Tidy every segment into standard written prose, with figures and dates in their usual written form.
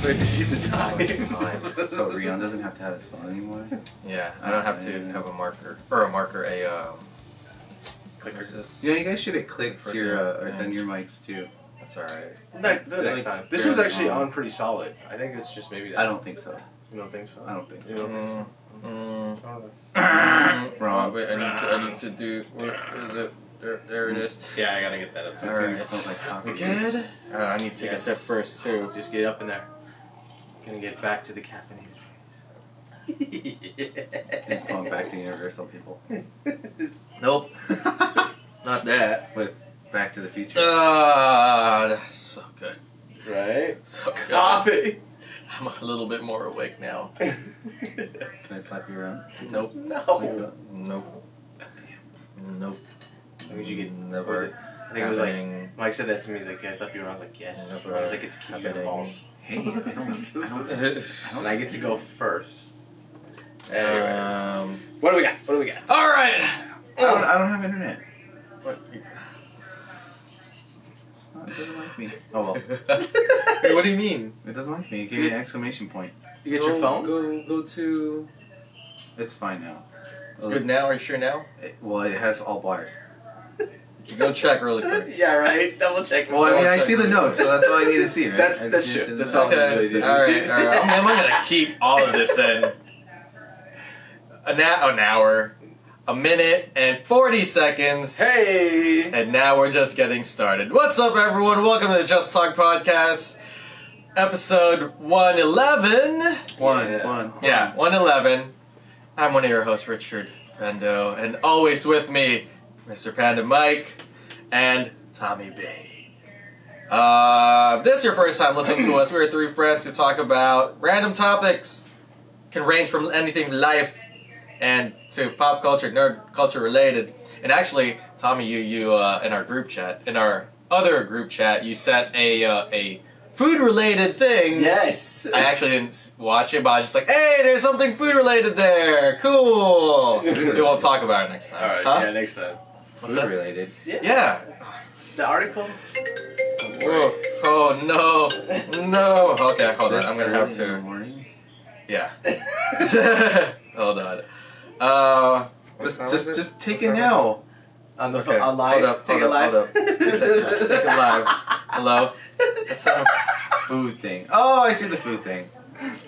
wait to see the time. So Rion doesn't have to have his phone anymore? Yeah, I don't have to have a marker clicker. Yeah, you guys should have clicked For your the done your mics too. That's alright. The next time. This one's actually on pretty solid. I think it's just maybe that. I don't think so. You don't think so? I don't think so. You don't think so? Wrong. Wait, I need to do. Where is it? There it is. Yeah, I gotta get that up. Alright. Smells like coffee. We good? I need to take a sip first too. Just get up in there. Gonna get back to the caffeinated It's going back to Universal people. Nope. Not that. With Back to the Future. That's so good. Right? So good. Coffee! I'm a little bit more awake now. Can I slap you around? Nope. No! Nope. Nope. When did you get Never. I think it was like, happening. Mike said that to me, he's like, yeah, I slept you around. I was like, yes. Never When I was like, I get to keep your happening. balls. Hey, I don't. And I get to go first. Anyways. What do we got? All right. I don't have internet. What? It doesn't like me. Oh well. Hey, what do you mean? It doesn't like me. It gave me an exclamation point. You get your phone? Go to. It's fine now. It's good now. Are you sure now? Well, it has all bars. Go check really quick. Yeah, right. Double check. Well, I mean, I see the notes, so that's all I need to see, right? That's I just true. need to That's know. all. Okay. All right. I'm gonna keep all of this in. An hour, a minute, and 40 seconds. Hey! And now we're just getting started. What's up, everyone? Welcome to the Just Talk Podcast, episode 111. One. Yeah, 111. I'm one of your hosts, Richard Bendo, and always with me, Mr. Panda Mike and Tommy B. If this is your first time listening to us, we're three friends who talk about random topics. Can range from anything life and to pop culture, nerd culture related. And actually, Tommy, you in our group chat, in our other group chat, you sent a food related thing. Yes! I actually didn't watch it, but I was just like, hey, there's something food related there. Cool. We won't talk about it next time. Alright, Huh? yeah, next time. What's Food that? related. Yeah. The article? Whoa. Oh no. No. Okay, hold on. This I'm gonna early have in the to. morning? Yeah. Hold on. Just take it now. On the Okay. on live? Hold up. Take Hold it up. live? Hold up. Take it live. Hello. What's up? Food thing. Oh, I see the food thing.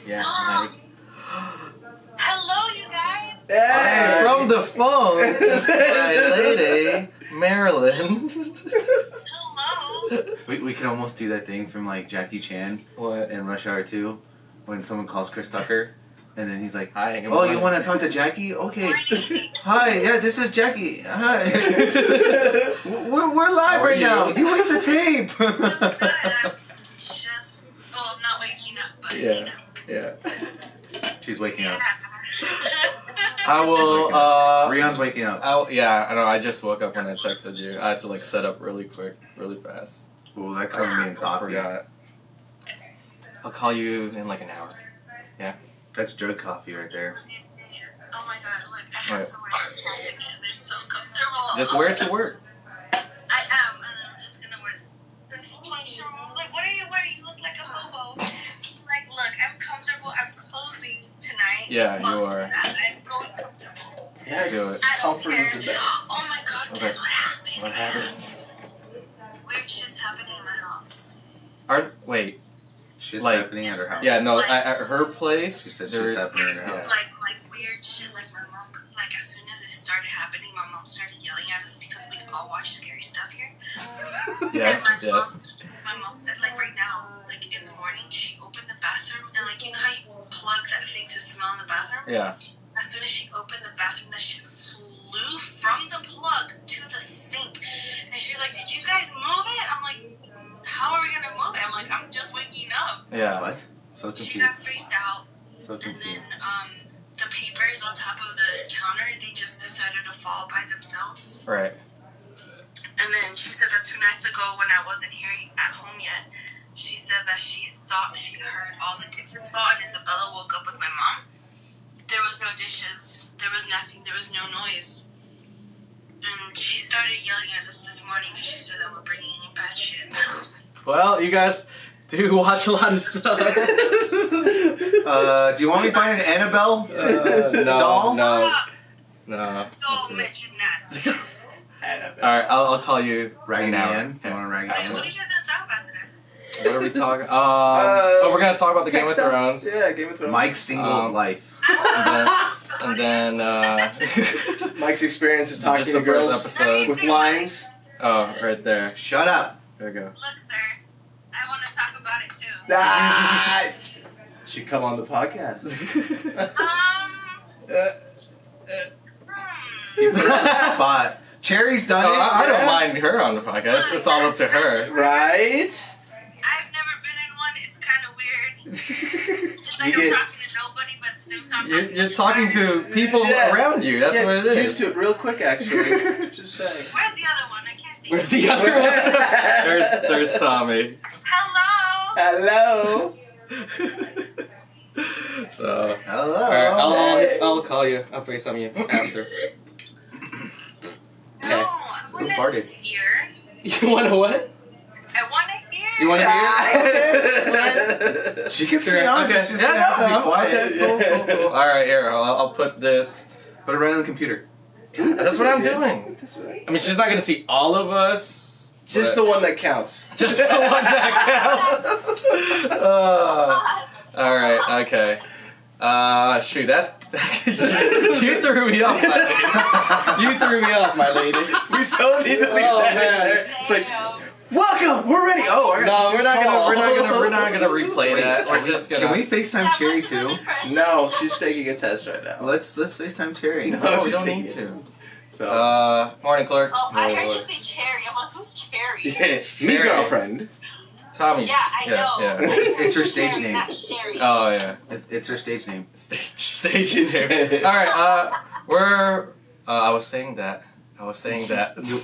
Yeah. Hello, you guys. Hey! From the phone, it's my lady, Marilyn. Hello. We can almost do that thing from like Jackie Chan What? in Rush Hour 2 when someone calls Chris Tucker and then he's like, Hi. oh, you want to talk to Jackie? Okay. Hi, yeah, this is Jackie. Hi. we're live How are right you? now. You waste the tape. Just, I'm not waking up, but Yeah. Yeah. She's waking up. I will. Rion's waking up. Yeah. I know. I just woke up when I texted you. I had to like set up really quick, really fast. Ooh, that covered me in I coffee. forgot. I'll call you in like an hour. That's drug coffee right there. Oh my god, look, I have Right. some words and they're so comfortable. Just wear it to work. I am, and I'm just gonna wear this t-shirt. I was like, what are you wearing? You look like a hobo. Like, look, I'm comfortable. I'm closing tonight. Yeah, Plus you are. that, I'm going comfortable. Yes. Do it. I don't Comfort is care. the best. Oh my god, Okay. guess what happened? What happened? Weird shit's happening in my house. Wait. Shit's Like- happening at her house. Yeah. No. At her place. She said there's. shit's happening at her Yeah. house. Like weird shit. Like my mom, like as soon as it started happening, my mom started yelling at us because we all watch scary stuff here. Yes. And Yes. My mom said, like right now, like in the morning, she opened the bathroom and like you know how you plug that thing to smell in the bathroom. Yeah. As soon as she opened the bathroom, that shit flew from the plug to the sink, and she's like, "Did you guys move it?" I'm like, "How are we gonna move it?" I'm like, "I'm just waking up." Yeah. What? So She got confused. freaked out. So And then confused. the papers on top of the counter, they just decided to fall by themselves. Right. And then she said that 2 nights ago when I wasn't here at home yet, she said that she thought she heard all the dishes fall and Isabella woke up with my mom. There was no dishes. There was nothing. There was no noise. And she started yelling at us this morning because she said that we're bringing in bad shit. And I was like, Well, you guys, do watch a lot of stuff. Do you want me to find an Annabelle No, doll? no. That's Don't weird. mention that. Alright, I'll tell you right Raggedy now. Ann? You Okay. want a Raggedy Alright, what are Ann? you guys gonna talk about today? What are we talking? Oh, we're gonna talk about the Game of Tech stuff? Thrones. Yeah, Game of Thrones. Mike's singles life. And then Mike's experience of talking just to the first girls episode. with lines. Oh, right there. Shut up. There we go. Look, sir, I want to talk about it too. Ah! Should come on the podcast. You put her on the spot. Cherry's done Oh, it. I don't Yeah. mind her on the podcast. It's all up to her. Right? I've never been in one. It's kind of weird. It's like You I'm get- talking to nobody, but at the same time, You're talking to people Yeah. around you. That's Yeah, what it is. Used to it real quick, actually. Just saying. Where's the other one? I can't see. Where's the other one? There's Tommy. Hello. Hello. So, Hello. alright, I'll call you. I'll FaceTime you after. No, I Who want to farted? hear. You wanna what? I want to hear. You wanna hear? She can stay on. Okay. Just she's Yeah, gonna have to no, be quiet. okay, cool. Alright, here, I'll put this. Put it right on the computer. That's what I'm doing. That's right. I mean, she's not gonna see all of us. Just the one that counts. Just the one that counts. Alright, okay. Shoot, that. You threw me off, my lady. You threw me off, my lady. We so need to leave Oh, that in man. there. It's like, welcome, we're ready. Oh, I No, got we're not gonna replay that. We're just gonna. Can we FaceTime Cherry too? No, she's taking a test right now. Let's FaceTime Cherry. No. No, we just don't take need it. to. So, Morning, Clark. Oh, I Morning, heard you Clark. say Cherry. I'm like, who's Cherry? yeah, me Mary. girlfriend. Tommy's. Yeah, I know. Yeah. It's her stage Cherry, name. Not Sherry. Oh yeah. It's her stage name. Stage name. All right. We're. I was saying that.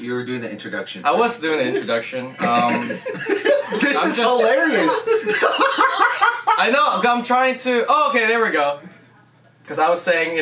You were doing the introduction. I was doing the introduction. This I'm is just- hilarious. I know. I'm trying to. Oh, okay. There we go. Because I was saying,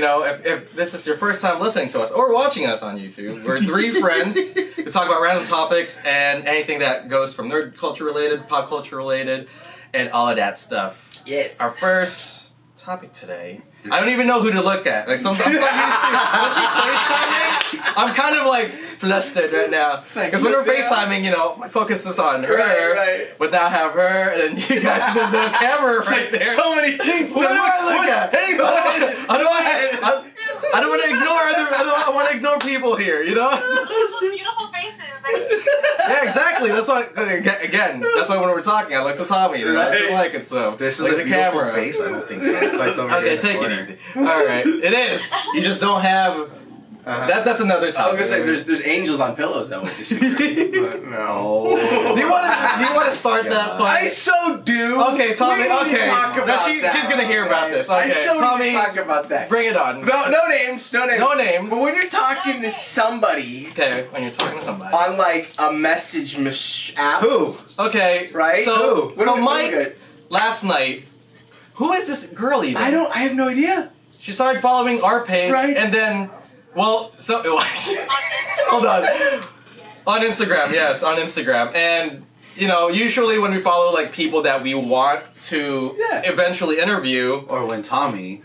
if this is your first time listening to us or watching us on YouTube, we're three friends who talk about random topics and anything that goes from nerd culture related, pop culture related, and all of that stuff. Yes. Our first topic today. I don't even know who to look at. Like I'm so used to when she's FaceTiming, I'm kind of like flustered right now. Because when we're FaceTiming, my focus is on her. Right. But now I have her, and then you guys in the camera right there. So many things. What do I look at? Hey, I don't want to ignore I want to ignore people here. Beautiful faces next to you. Yeah, exactly. That's why. Again, that's why when we're talking, I like to Tommy. I just Right. like it so. This is like a the beautiful camera. face. I don't think so. That's why it's over here Okay, in the take corner. it easy. All right, it is. You just don't have. That's another topic. I was gonna say there's angels on pillows that would disagree. But no. Do you want to start that? Fight? I so do. Okay, Tommy. We need to Okay, talk Now about that. she's gonna hear about this. I Okay, so Tommy, need to talk about that. bring it on. No names. No names. No names. But when you're talking to somebody Okay, when you're talking to somebody. on like a message app, Who? Okay, right? So, What are we Mike, looking at? last night, who is this girl even? I have no idea. She started following our page, Right. and then, hold on. On Instagram, yes, on Instagram. And, usually when we follow, like, people that we want to eventually interview, Or when Tommy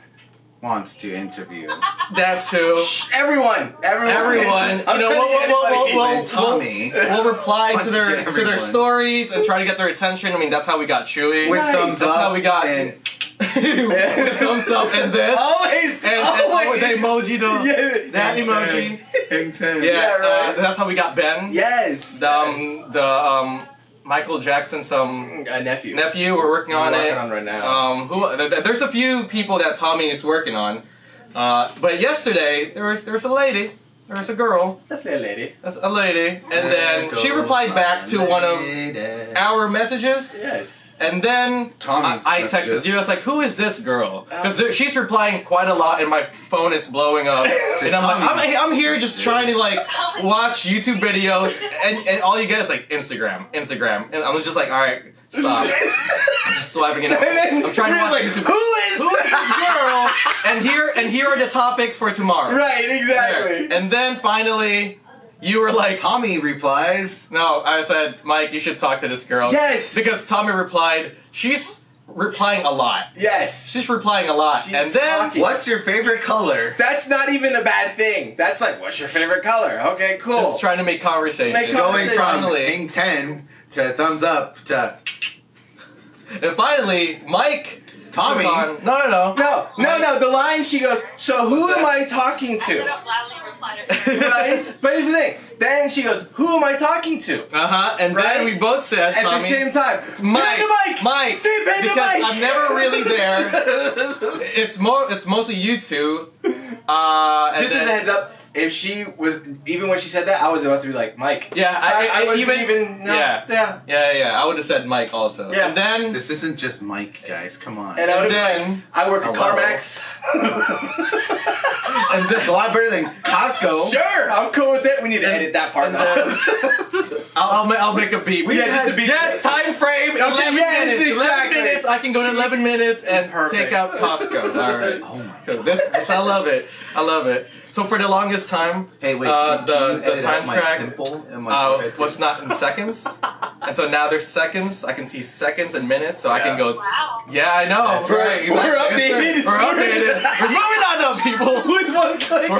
wants to interview. that's who. Everyone. Everyone. I'm trying to get everybody. When Tommy We'll reply Wants to to their get to their everyone. stories and try to get their attention. I mean, that's how we got Chewy. with thumbs That's up. how we got And with thumbs up and this. Always. And always. the emoji to Yeah. that emoji. Hang 10. Yeah, right. that's how we got Ben. Yes. The Michael Jackson, some a nephew. nephew. We're working on We're it. working on right now. There's a few people that Tommy is working on. But yesterday there was a lady. There was a girl. Definitely a lady. That's a lady, and then she replied back to one of our messages. Yes. And then Tommy's I texted messages. you. I was like, "Who is this girl?" Because she's replying quite a lot, and my phone is blowing up. And I'm like, I'm here just trying to like watch YouTube videos, and all you get is like Instagram, and I'm just like, all right, stop. I'm just swiping it. I'm trying to watch like, YouTube. Who is this girl? And here are the topics for tomorrow. Right, exactly. There. And then finally, you were like, Tommy replies. no, I said, Mike, you should talk to this girl. Yes! Because Tommy replied, she's replying a lot. Yes. She's replying a lot. She's and then, talking. What's your favorite color? That's not even a bad thing. That's like, what's your favorite color? Okay, cool. just trying to make conversation. Going from Finally. being 10 to thumbs up to And finally, Mike. Tommy. took on- No. No. The line she goes, so who What's am that? I talking I'm to? gonna gladly reply to her. Right? But here's the thing. Then she goes, who am I talking to? And Right? then we both said, At Tommy, the same time, Mike, pen to Mike. Mike, Say pen to because Mike. I'm never really there. It's mostly you two. And Just as a then- heads up, if she was, even when she said that, I was about to be like, Mike. Yeah, I wasn't even. No, yeah. Yeah. I would have said Mike also. Yeah. And then This isn't just Mike, guys. Come on. And I would then- have I work at Hello. CarMax. and It's a lot better than Costco. Sure, I'm cool with it. We need to edit that part and though. I'll make a beat. Yeah, just a beat. Yes, time frame. 11 yes, minutes. exactly. 11 minutes. I can go to 11 minutes and Perfect. take out Costco. All right. Oh my Cool. This I love it. I love it. So for the longest time, Hey, wait. Uh, can the- you the edit time out my track, pimple in my forehead, was not in seconds, and so now there's seconds. I can see seconds and minutes, so I can go. Wow. Yeah, I know. That's right? right. Exactly. We're updated. We're updated. We're moving on up, people. With one click.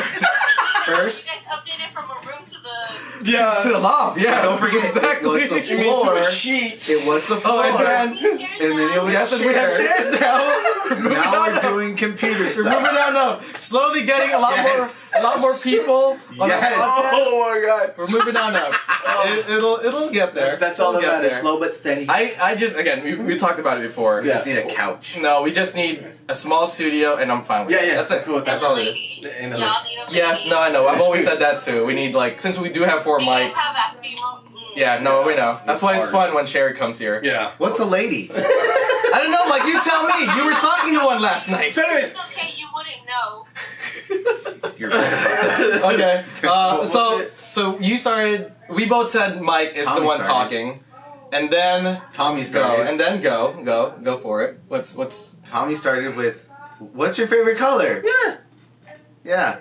First. You guys updated from a room to the. Yeah. To the loft. Yeah. Don't forget, exactly. it was the You mean to floor. a sheet. It was the floor. Oh, and then And then it was yes, and we have chairs now. We're moving Now on we're up. doing computer We're stuff. moving on up. Slowly getting a lot Yes. more people. on the Yes. podcast. Oh my god. We're moving on up. It'll get there. That's all that It'll get matters. there. Slow but steady. I just again we talked about it before. We just need a couch. No, we just need a small studio and I'm fine with Yeah, it. yeah, That's it. cool with that. That's all it is. In the- Y'all need a Yes, lady. no, I know. I've always said that too. We need like since we do have 4 You guys mics. have that female. Yeah, no, we know. That's why it's hard. fun when Sherry comes here. Yeah. What's a lady? I don't know, Mike. You tell me. You were talking to one last night. So anyways, It's okay, you wouldn't know. You're right. Okay. What was So it? so you started. We both said Mike is the Tommy one started. talking, and then Tommy go started. and then go for it. What's Tommy started with, "What's your favorite color?" yeah. Yeah.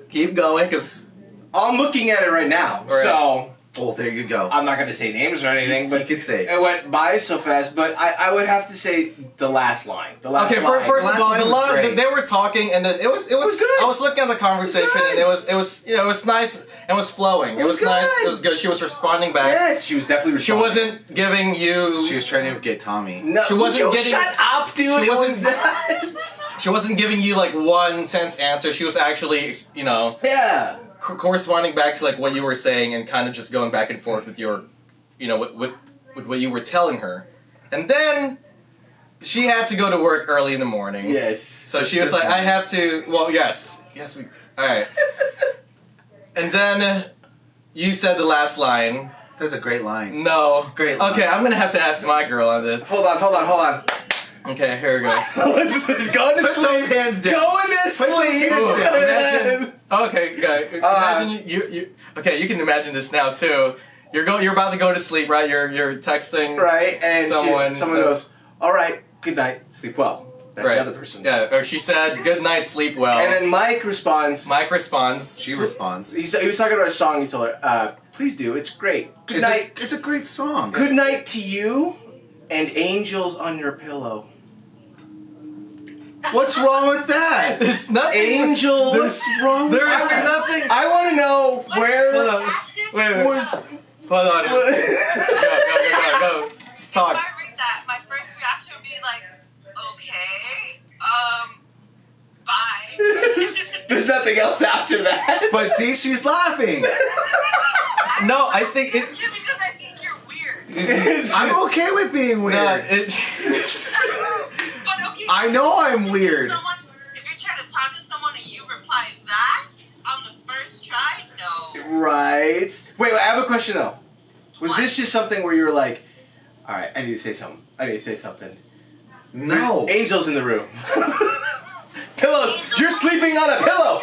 Keep going, cause I'm looking at it right now, Right. so Oh, there you go. I'm not gonna say names or anything, You but could say. it went by so fast. But I would have to say the last line. The last okay. line. First The of all, last the line was great. they were talking, and then it was was good. I was looking at the conversation, good. and it was it was nice. It was flowing. It was good. nice. It was good. She was responding back. Yes, she was definitely. She responding. wasn't giving you. She was trying to get Tommy. No, she wasn't Joe, getting- Shut up, dude. she It was wasn't- not. She wasn't giving you like 1 sense answer. She was actually, Yeah. corresponding back to like what you were saying and kind of just going back and forth with your, with what you were telling her. And then she had to go to work early in the morning. Yes. So she was This like, I morning. have to. Well, yes, we. All right. And then you said the last line. That's a great line. No. Great line. Okay, I'm gonna have to ask my girl on this. Hold on. Okay, here we go. Let's just go to Put sleep. those hands down. Go into Put sleep. those hands down. Imagine. Okay, okay. Imagine you. Okay, you can imagine this now too. You're about to go to sleep, right? You're texting. Right, and Someone goes, "All right, good night, sleep well." That's Right. the other person. Yeah. Or she said, "Good night, sleep well." And then Mike responds. Mike responds. She responds. He was talking about a song. He told her, "Please do. It's great. Good night. It's a great song. Good night to you, and angels on your pillow." What's wrong with that? There's nothing. Angels. What's wrong with There is that? nothing. I want to know Hold where on. Wait. was. Hold on. Go. Let's talk. If I read that, my first reaction would be like, okay, bye. There's nothing else after that. But see, she's laughing. No, I think it. Just because I think you're weird. I'm okay with being weird. No, it. But okay. I know I'm weird. Someone, if you're trying to talk to someone and you reply that on the first try, no. Right. Wait, I have a question though. Was this just something where you were like, all right, I need to say something. No. There's angels in the room. Pillows. You're sleeping on a pillow.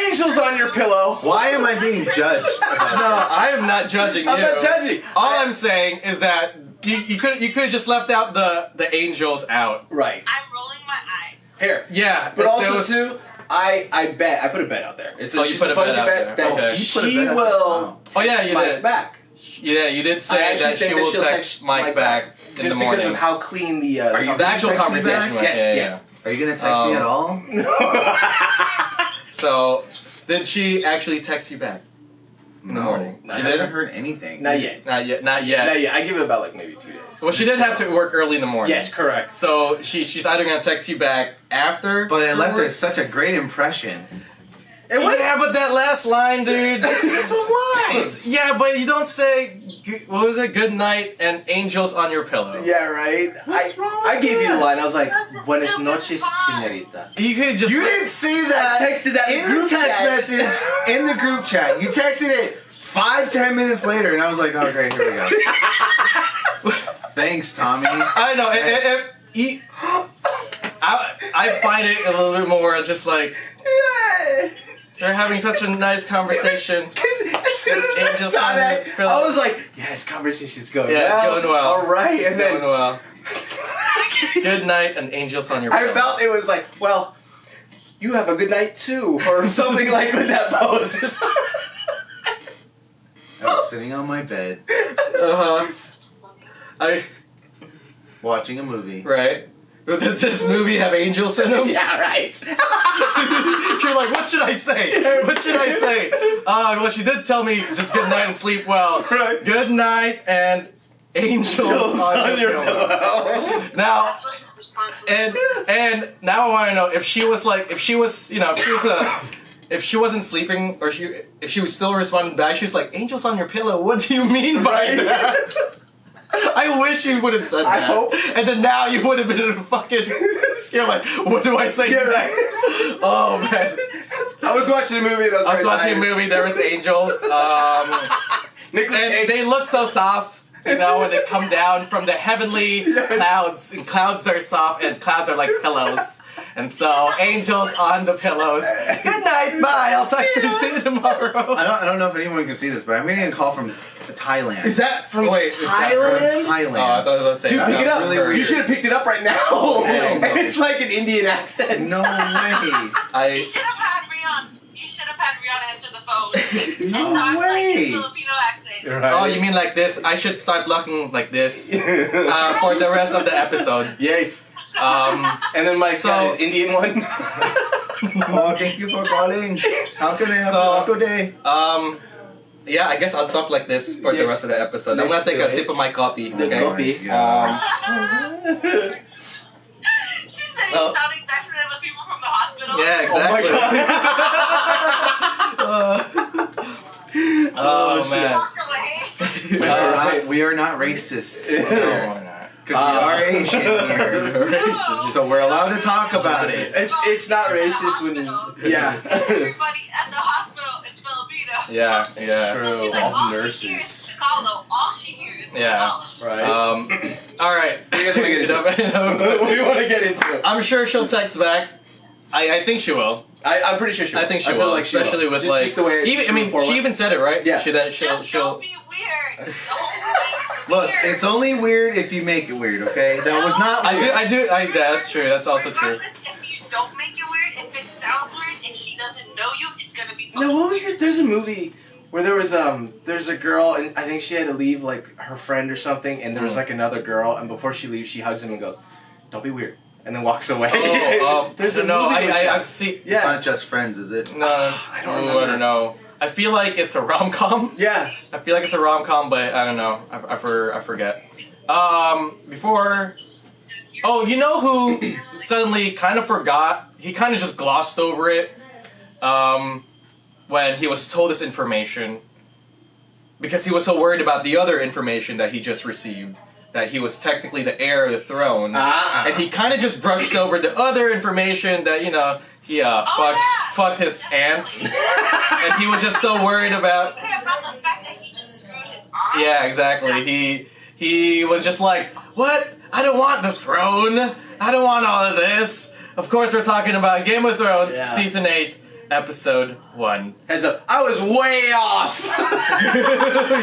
Angels on your pillow. Why am I being judged about No, this? I am not judging you. I'm not judging. All I'm saying is that you could have just left out the angels out. Right. I'm rolling my eyes. Here. Yeah, But there also was- too, I bet I put a bet out there. It's Oh, you just put a bet fuzzy out there. that Okay. You put a she bet out there. will. Wow. Oh, yeah, text you Mike did. back. Yeah, you did I say actually that think she that will she'll text Mike back in just the morning. because of how clean the. Are you The actual Text me conversation. back? Right? Yes, Yeah, yes. Are you gonna text me at all? yeah. So, did she actually text you back in the morning? I She haven't did? heard anything. Not yet. Not yet. Not yet. Not yet. I give it about like maybe 2 days. Well, she did have to work early in the morning. Yes, correct. So she's either gonna text you back after. But it her left work- such a great impression. It was. Yeah, but that last line, dude. It's just a line. Yeah, but you don't say. What was it? Good night and angels on your pillow. Yeah, right. What's wrong I with gave you the that? line. I was like, "Buenas noches, señorita." You could just. You didn't say that. I texted that in the group text chat. message in the group chat. You texted it 5-10 minutes later, and I was like, "Oh, great, here we go." Thanks, Tommy. I know. I find it a little bit more just like Yeah. they're having such a nice conversation. Because as soon as I Angels saw on that, the pillow. I was like, "Yes, conversation's going Yeah, well. it's going well. All right." It's And then going well. Good night and angels on your pillow. I felt it was like, "Well, you have a good night too," or something like with that pose. Or something. I was sitting on my bed I watching a movie. right. Does this movie have angels in them? Yeah, right. You're like, what should I say? What should I say? Well, she did tell me just good night and sleep well. Right. Good night and angels on your pillow. Now, That's what his response was. and now I want to know if she was like, if she was, you know, if she wasn't sleeping or if she was still responding back, she was like, angels on your pillow. What do you mean by Right. that? I wish you would have said I that. hope. And then now you would have been in a fucking. You're like, what do I say? Yeah, right. Oh man. I was watching a movie. And I I was watching a movie. There was angels. Nicholas And Cage. they look so soft. You know, when they come down from the heavenly clouds, and clouds are soft, and clouds are like pillows. And so, angels on the pillows. Good night, bye. I'll talk to you tomorrow. I don't know if anyone can see this, but I'm getting a call from Thailand. Is that from Wait, is that Thailand? Thailand. Oh, I thought I was about to say. Dude, that pick it was up. really very- You should have picked it up right now. Yeah. And it's like an Indian accent. No way. You I. should have had Rihanna. You should have had Rihanna answer the phone. No and talk like way. his Filipino accent. Right. Oh, you mean like this? I should start looking like this for the rest of the episode. Yes. Um, And then Mike's got So- his Indian one. Oh, thank you for calling. How can I help So- you out today? yeah, I guess I'll talk like this for the Yes. rest of the episode. I'm Let's gonna take do a it. sip of my coffee. The Okay. coffee. Yeah. She said So- you sound exactly like the people from the hospital. Yeah, Oh my exactly. god. Oh, shit. man. Walk away. We are not racists. No, we're not. Because we are Asian here. So we're allowed to talk about it. It's not racist when yeah. Everybody at the hospital is Filipino. Yeah, It's yeah. true. She's like, All all she nurses. hears is Chicago. All she hears is Yeah. Welsh. Right. All right. What do you guys wanna get into? What do you want to get into? I'm sure she'll text back. I think she will. I'm pretty sure she will. I think she feel will, like she especially will. with just, like. just the way even, I mean, rapport she went. even said it, right? Yeah. She'll. Just She'll. don't be weird. Don't be Look, weird. it's only weird if you make it weird, okay? That was not weird. I that's true. That's also true. Regardless, if you don't make it weird, if it sounds weird and she doesn't know you, it's gonna be No, what was weird. it? There's a movie where there's a girl and I think she had to leave like her friend or something, and there was like another girl, and before she leaves, she hugs him and goes, "Don't be weird," and then walks away. There's a no. movie with that. I've seen. It's Yeah. not just friends, is it? No, I don't I remember. don't know. I feel like it's a rom com. Yeah. I feel like it's a rom com, but I don't know. I forget. Before. Oh, you know who suddenly kind of forgot? He kind of just glossed over it. When he was told this information, because he was so worried about the other information that he just received, that he was technically the heir of the throne, and he kind of just brushed over the other information that he fucked his aunt, and he was just so worried about. Okay, about the fact that he just screwed his aunt. Yeah, exactly. He was just like, what? I don't want the throne. I don't want all of this. Of course, we're talking about Game of Thrones, Yeah. Season 8, Episode 1. Heads up. I was way off.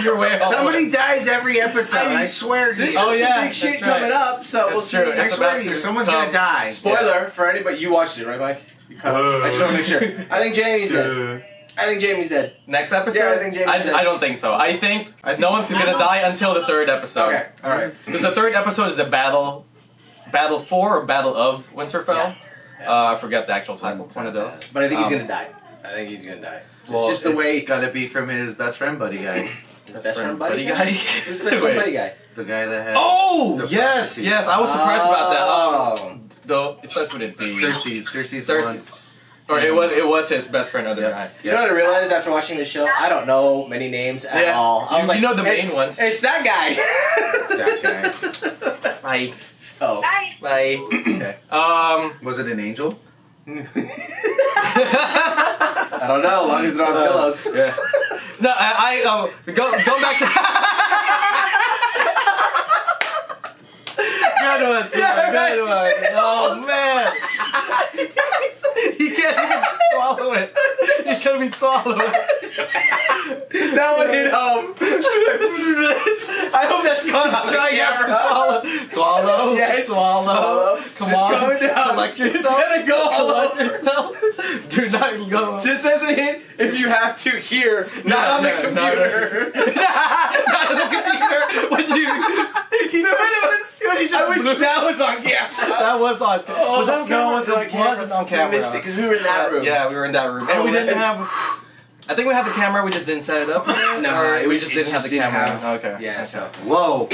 You're way off. Somebody dies every episode, I swear to This you. Oh, is yeah, some big that's shit right. coming up, so we'll That's see. true. I It's swear about to you, to someone's come. gonna die. Spoiler for anybody. You watched it, right, Mike? I just want to make sure. I think Jamie's dead. I think Jamie's dead. Next episode? Yeah, I think Jamie's dead. I don't think so. I think no one's gonna die until the third episode. Okay, alright. Because the third episode is the battle for or battle of Winterfell. I forget the actual title. One of those. But I think he's gonna die. I think he's gonna die. Well, It's just the way. gotta be from his best friend buddy guy. Best friend buddy guy? Who's best friend Wait. buddy guy? The guy that had. Oh the yes, prophecy. yes. I was surprised about that. Oh. Though it starts with a D. Cersei's Cersei's. Or it was his best friend, other guy. You know what I realized after watching this show? I don't know many names at all. I was like, you know the main it's, ones. It's that guy. That guy. Bye. Oh. Bye. Bye. Okay. Was it an angel? I don't know. As long as they're on pillows. Yeah. No, I go back to. Good one, sir. Good one. Oh man. He can't even swallow it. He can't even swallow it. That one hit home. I hope that's gone on Try not to camera. swallow. Yes, Swallow. Come Just on. going down. Collect It's yourself. gonna go all Collect over. yourself. Do not go. Just as a hint, if you have to here, not on the no, computer. Not on the computer. When you I wish that was on camera. that was on. was that on camera? No, it wasn't on camera. We missed it because we were in that room. Yeah, we were in that room, and we didn't have. I think we had the camera. We just didn't set it up. Or we just didn't have the camera. Okay. Yeah. Okay. So Whoa.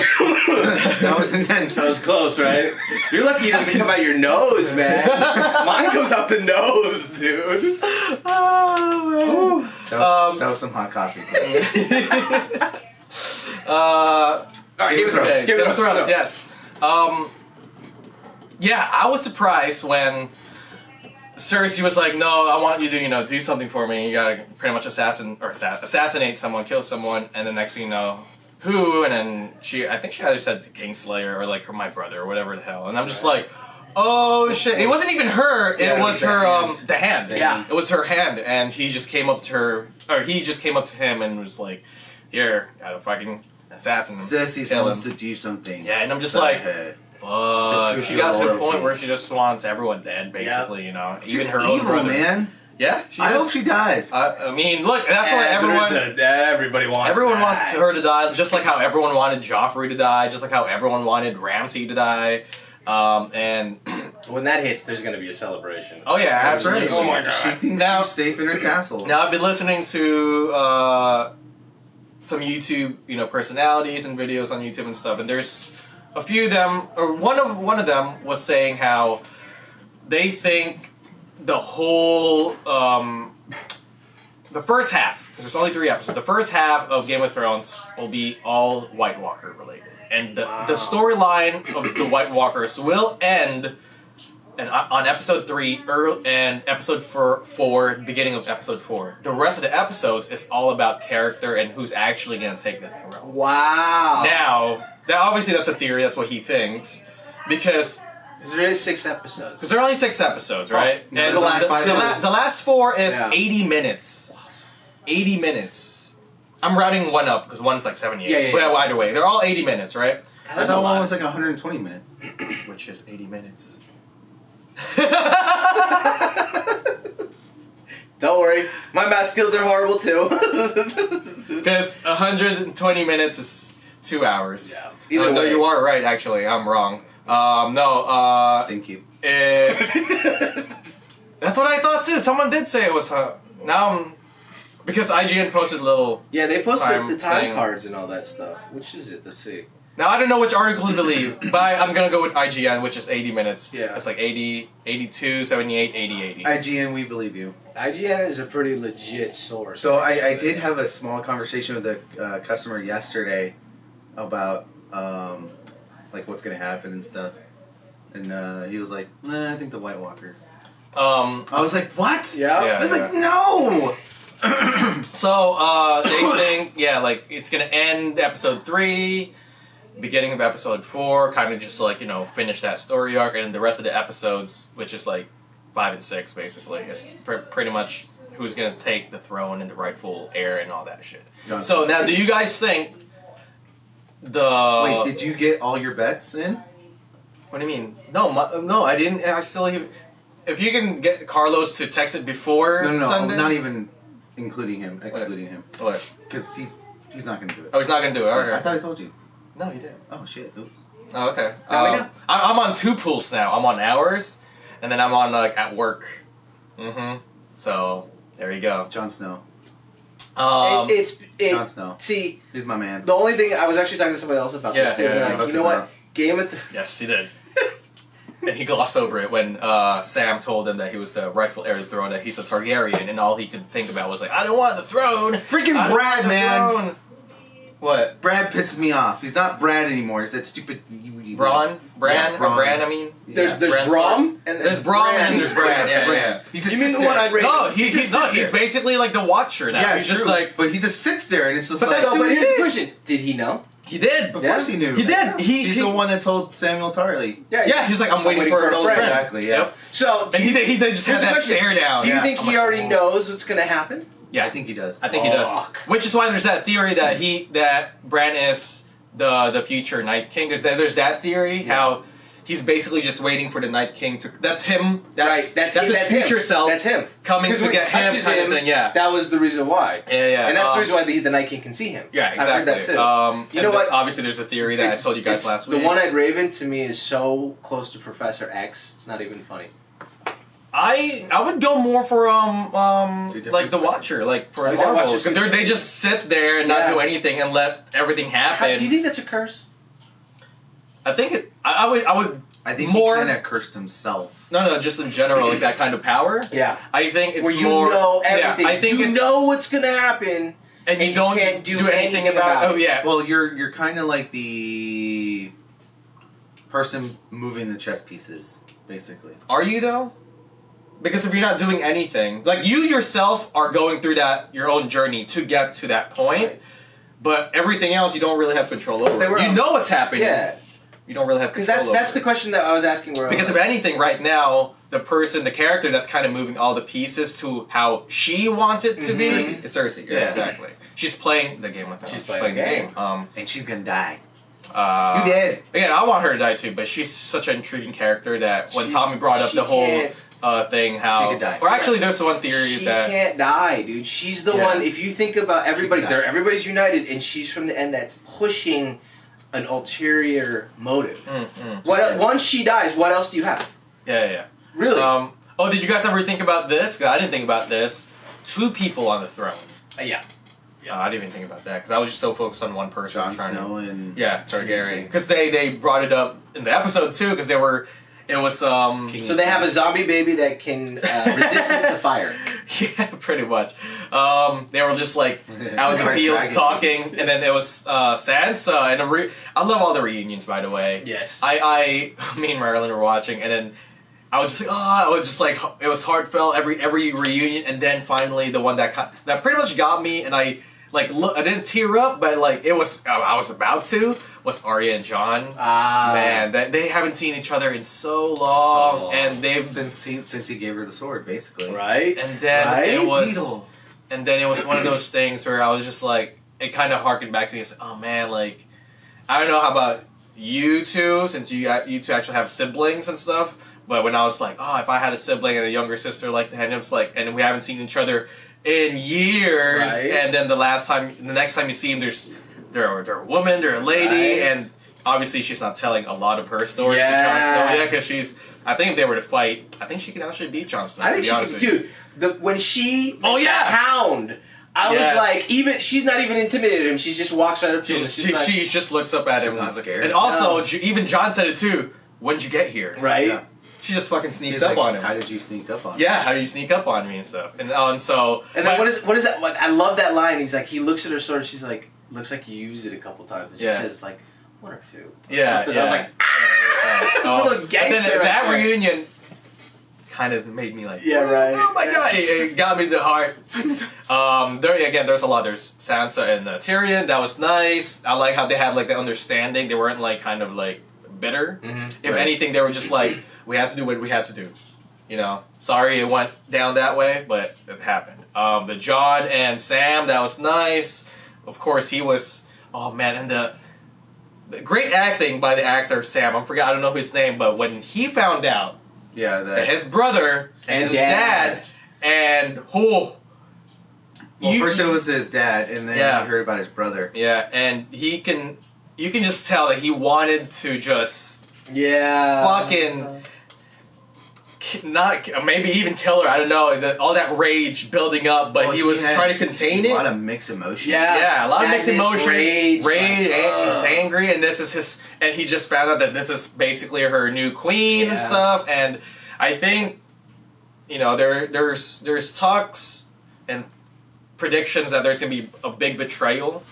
That was intense. that was close, right? You're lucky it doesn't come out your nose, man. Mine comes out the nose, dude. Oh man. That was some hot coffee. All right, Game of Thrones. Okay, Game of Thrones. Yes. Yeah, I was surprised when Cersei was like, "No, I want you to, do something for me. You gotta pretty much assassinate someone, kill someone." And the next thing you know, who? And then I think she either said the Kingslayer or like my brother or whatever the hell. And I'm just like, oh shit! It wasn't even her. Yeah, It was the her. hand. The hand. Yeah. It was her hand, and he just came up to her, or he just came up to him and was like, "Here, gotta fucking assassin him." Cersei kill wants him. to do something. Yeah, and I'm just like, Hey. fuck. She your got to the loyalty. point where she just wants everyone dead, basically. She's Even her own evil, brother. man. Yeah, she I is. hope she dies. I mean, look, that's why everyone. Everybody wants. Everyone that. wants her to die, just like how everyone wanted Joffrey to die, just like how everyone wanted Ramsay to die, and When that hits, there's gonna be a celebration. oh yeah, That's right. absolutely. Oh my God. She thinks Now- she's safe in her castle. Now I've been listening to some YouTube, personalities and videos on YouTube and stuff, and there's a few of them, or one of them was saying how they think the whole the first half, because there's only 3 episodes, the first half of Game of Thrones will be all White Walker related, and the storyline of the White Walkers will end. And on episode 3 and episode 4, beginning of episode 4. The rest of the episodes is all about character and who's actually going to take the throne. Wow. Now, obviously that's a theory, that's what he thinks. Because There is 6 episodes. there are only 6 episodes, right? Oh, so the last 5 minutes. The last 4 is Yeah. 80 minutes. 80 minutes. I'm rounding one up because one's like 78. Yeah, But yeah. either way, they're all 80 minutes, right? I thought one was like 120 minutes. Which is 80 minutes. Don't worry, my math skills are horrible too. Because 120 minutes is 2 hours. Yeah. Either No, way. you are right, actually. I'm wrong. No, Thank you. that's what I thought too. Someone did say it was, now because IGN posted a little, Yeah, they posted Time the time thing. cards and all that stuff. Which is it? Let's see. now I don't know which article to believe, but I'm gonna go with IGN, which is 80 minutes. Yeah. It's like 80, 82, 78, 80, 80. IGN, we believe you. IGN is a pretty legit source. So I did have a small conversation with a customer yesterday about like what's gonna happen and stuff, and he was like, "Nah, I think the White Walkers." I was like, "What?" Yeah. Yeah. I was like, "No." So, they think, like, it's gonna end episode 3, beginning of episode 4, kind of just like, finish that story arc, and then the rest of the episodes, which is like 5 and 6, basically, is pretty much who's gonna take the throne and the rightful heir and all that shit. Jon So, now, do you guys think Wait, did you get all your bets in? What do you mean? No, I didn't. I still. if you can get Carlos to text it before No, Sunday. not even including him, excluding him. What? Because he's not gonna do it. Oh, he's not gonna do it. Okay. I thought I told you. No, you didn't. Oh shit. Oops. Oh, okay. Now we know. I'm on 2 pools now. I'm on hours, and then I'm on like at work. So there you go. Jon Snow. Jon Snow. See, He's my man. the only thing I was actually talking to somebody else about this too. Yeah, They're yeah, like, you know what? Game of Yes, he did. And he glossed over it when Sam told him that he was the rightful heir to the throne, that he's a Targaryen, and all he could think about was like, I don't want the throne! Freaking I don't Brad, want the man! throne." What? Brad pisses me off. He's not Brad anymore. He's that stupid. Bran? Bran? Yeah, Or Bran. I mean? There's Bran Brom Stark. There's Brom and there's Bran, yeah. Bran. He just You mean sits the one there. I'd rate? No, He just he's not. sits He's there. basically like the Watcher now. Yeah, he's true. just like, But he just sits there and it's just But like. that's So, who but it here's the is. question: did he know? he did. Of Yeah. course he knew. He did. He's the one that told Samuel Tarly. Yeah, he's like, I'm waiting for an old friend. Exactly, yeah. Yep. So, And he just had Here's the that question. stare down. do you Yeah. think I'm he like, already oh. knows what's gonna happen? Yeah, I think he does. I think he does. Fuck. Which is why there's that theory that Bran is the future Night King. There's that theory how he's basically just waiting for the Night King to. That's him. That's his future him. self. That's him. coming 'Cause to when he get him touches kind of thing. Yeah. That was the reason why. Yeah. And that's the reason why the Night King can see him. Yeah, exactly. I've heard that too. You know what? Obviously, there's a theory that I told you guys last week. The One-Eyed Raven to me is so close to Professor X. It's not even funny. I would go more for different like the Watcher, like for I think that Marvel. Watcher's good too. They just sit there and not Yeah. do anything and let everything happen. Do you think that's a curse? I think it. I would. I think more. he kind of cursed himself. No, just in general, like that kind of power. Yeah. I think it's Where you more. know everything. Yeah, I think you it's, know what's gonna happen. and you don't can't do anything about. Oh yeah. Well, you're kind of like the person moving the chess pieces, basically. Are you though? Because if you're not doing anything, like you yourself are going through your own journey to get to that point, Right. but everything else you don't really have control over. They were- You know what's happening. Yeah. You don't really have Because control that's over the question that I was asking. Where I Because was if like, anything, right now, the character that's kind of moving all the pieces to how she wants it to be Mhm. is Cersei. Yeah, Yeah. exactly. She's playing the Game with them. She's playing the game. And she's gonna die. You did. Again, I want her to die too, but she's such an intriguing character that when She's- Tommy brought up she the whole can't- thing, how She could die. or actually, there's one theory she that can't die, dude. She's the Yeah. one. If you think about everybody, She can die. everybody's united, and she's from the end that's pushing an ulterior motive. Once she dies, what else do you have? yeah. Really? Oh, did you guys ever think about this? 'Cause I didn't think about this. 2 people on the throne. Yeah. I didn't even think about that because I was just so focused on one person. Jon trying to- Snow and Yeah, Targaryen. Because they brought it up in the episode too. Because it was So they have a zombie baby that can resist to fire. yeah, pretty much. They were just like out in the Like fields dragon. talking, and then it was Sansa. And I love all the reunions, by the way. Yes. Me and Marilyn were watching, and then I was just like, I was just like, it was heartfelt every reunion, and then finally the one that pretty much got me, and I didn't tear up, but like it was I was about to was Arya and Jon. Man, they haven't seen each other in so long, and they've since he gave her the sword, basically. Right. and then right? it was Beetle. and then it was one of those things where I was just like, it kind of harkened back to me. It's like, oh man, like I don't know how about you two, since you two actually have siblings and stuff. But when I was like, oh, if I had a sibling and a younger sister like that, and it was like, and we haven't seen each other in years, Right. and then the next time you see them, they're a woman, they're a lady, Right. and obviously she's not telling a lot of her story Yeah. to Jon Snow yet, because I think if they were to fight, I think she can actually beat Jon Snow. I to think be she honest could, with you. dude. When she Oh, yeah. the Hound, I Yes. was like, she's not even intimidated him. She just walks right up to him. She just looks up at him. She's not scared. And also, No. even John said it too. When'd you get here? right. Yeah. She just fucking sneaks He's up like, on him. how did you sneak up on him? Yeah, how do you sneak up on me and stuff? And so. And then what is that? I love that line. He's like, he looks at her sword. And she's like, looks like you used it a couple times. And she Yeah. says like, 1 or 2. Or Yeah, something. yeah. I was like, Oh, little but gangster then right that there. reunion kind of made me like, yeah, right. oh my god, it got me to the heart. There's a lot. There's Sansa and Tyrion. That was nice. I like how they had like the understanding. They weren't like kind of like bitter. If Right. anything, they were just like, we had to do what we had to do. You know, sorry it went down that way, but it happened. The Jon and Sam, that was nice. Of course, he was. Oh man, and the great acting by the actor Sam. I don't know his name, but when he found out Yeah, that. his brother and his dad. And Well, first it was his dad, and then he heard about his brother. Yeah, and you can just tell that he wanted to just fucking not maybe even kill her. I don't know. All that rage building up, but he was trying to contain it. A lot of mixed emotions. Yeah, a lot of mixed emotions. Rage, like, and he's angry, and this is his. And he just found out that this is basically her new queen and stuff. And I think, there's talks and predictions that there's gonna be a big betrayal.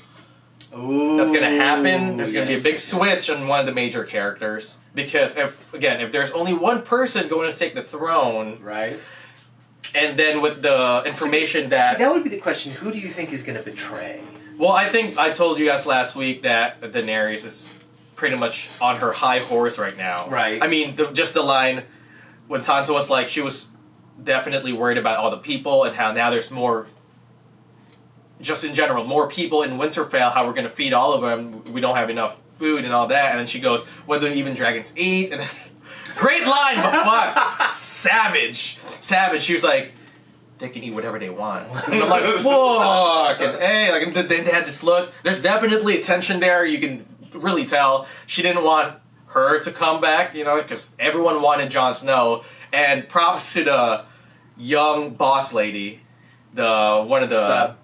Ooh, that's gonna happen. There's gonna be a big switch on one of the major characters, because if there's only one person going to take the throne, right? And then with the information that would be the question: who do you think is gonna betray? Well, I think I told you guys last week that Daenerys is pretty much on her high horse right now. Right. I mean, just the line when Sansa was like, she was definitely worried about all the people and how now there's more. Just in general, more people in Winterfell, how we're going to feed all of them, we don't have enough food and all that, and then she goes, what do even dragons eat? And then, great line, but fuck, savage, she was like, they can eat whatever they want. And I'm like, fuck, and hey, like, they had this look, there's definitely a tension there, you can really tell, she didn't want her to come back, because everyone wanted Jon Snow, and props to the young boss lady, one of the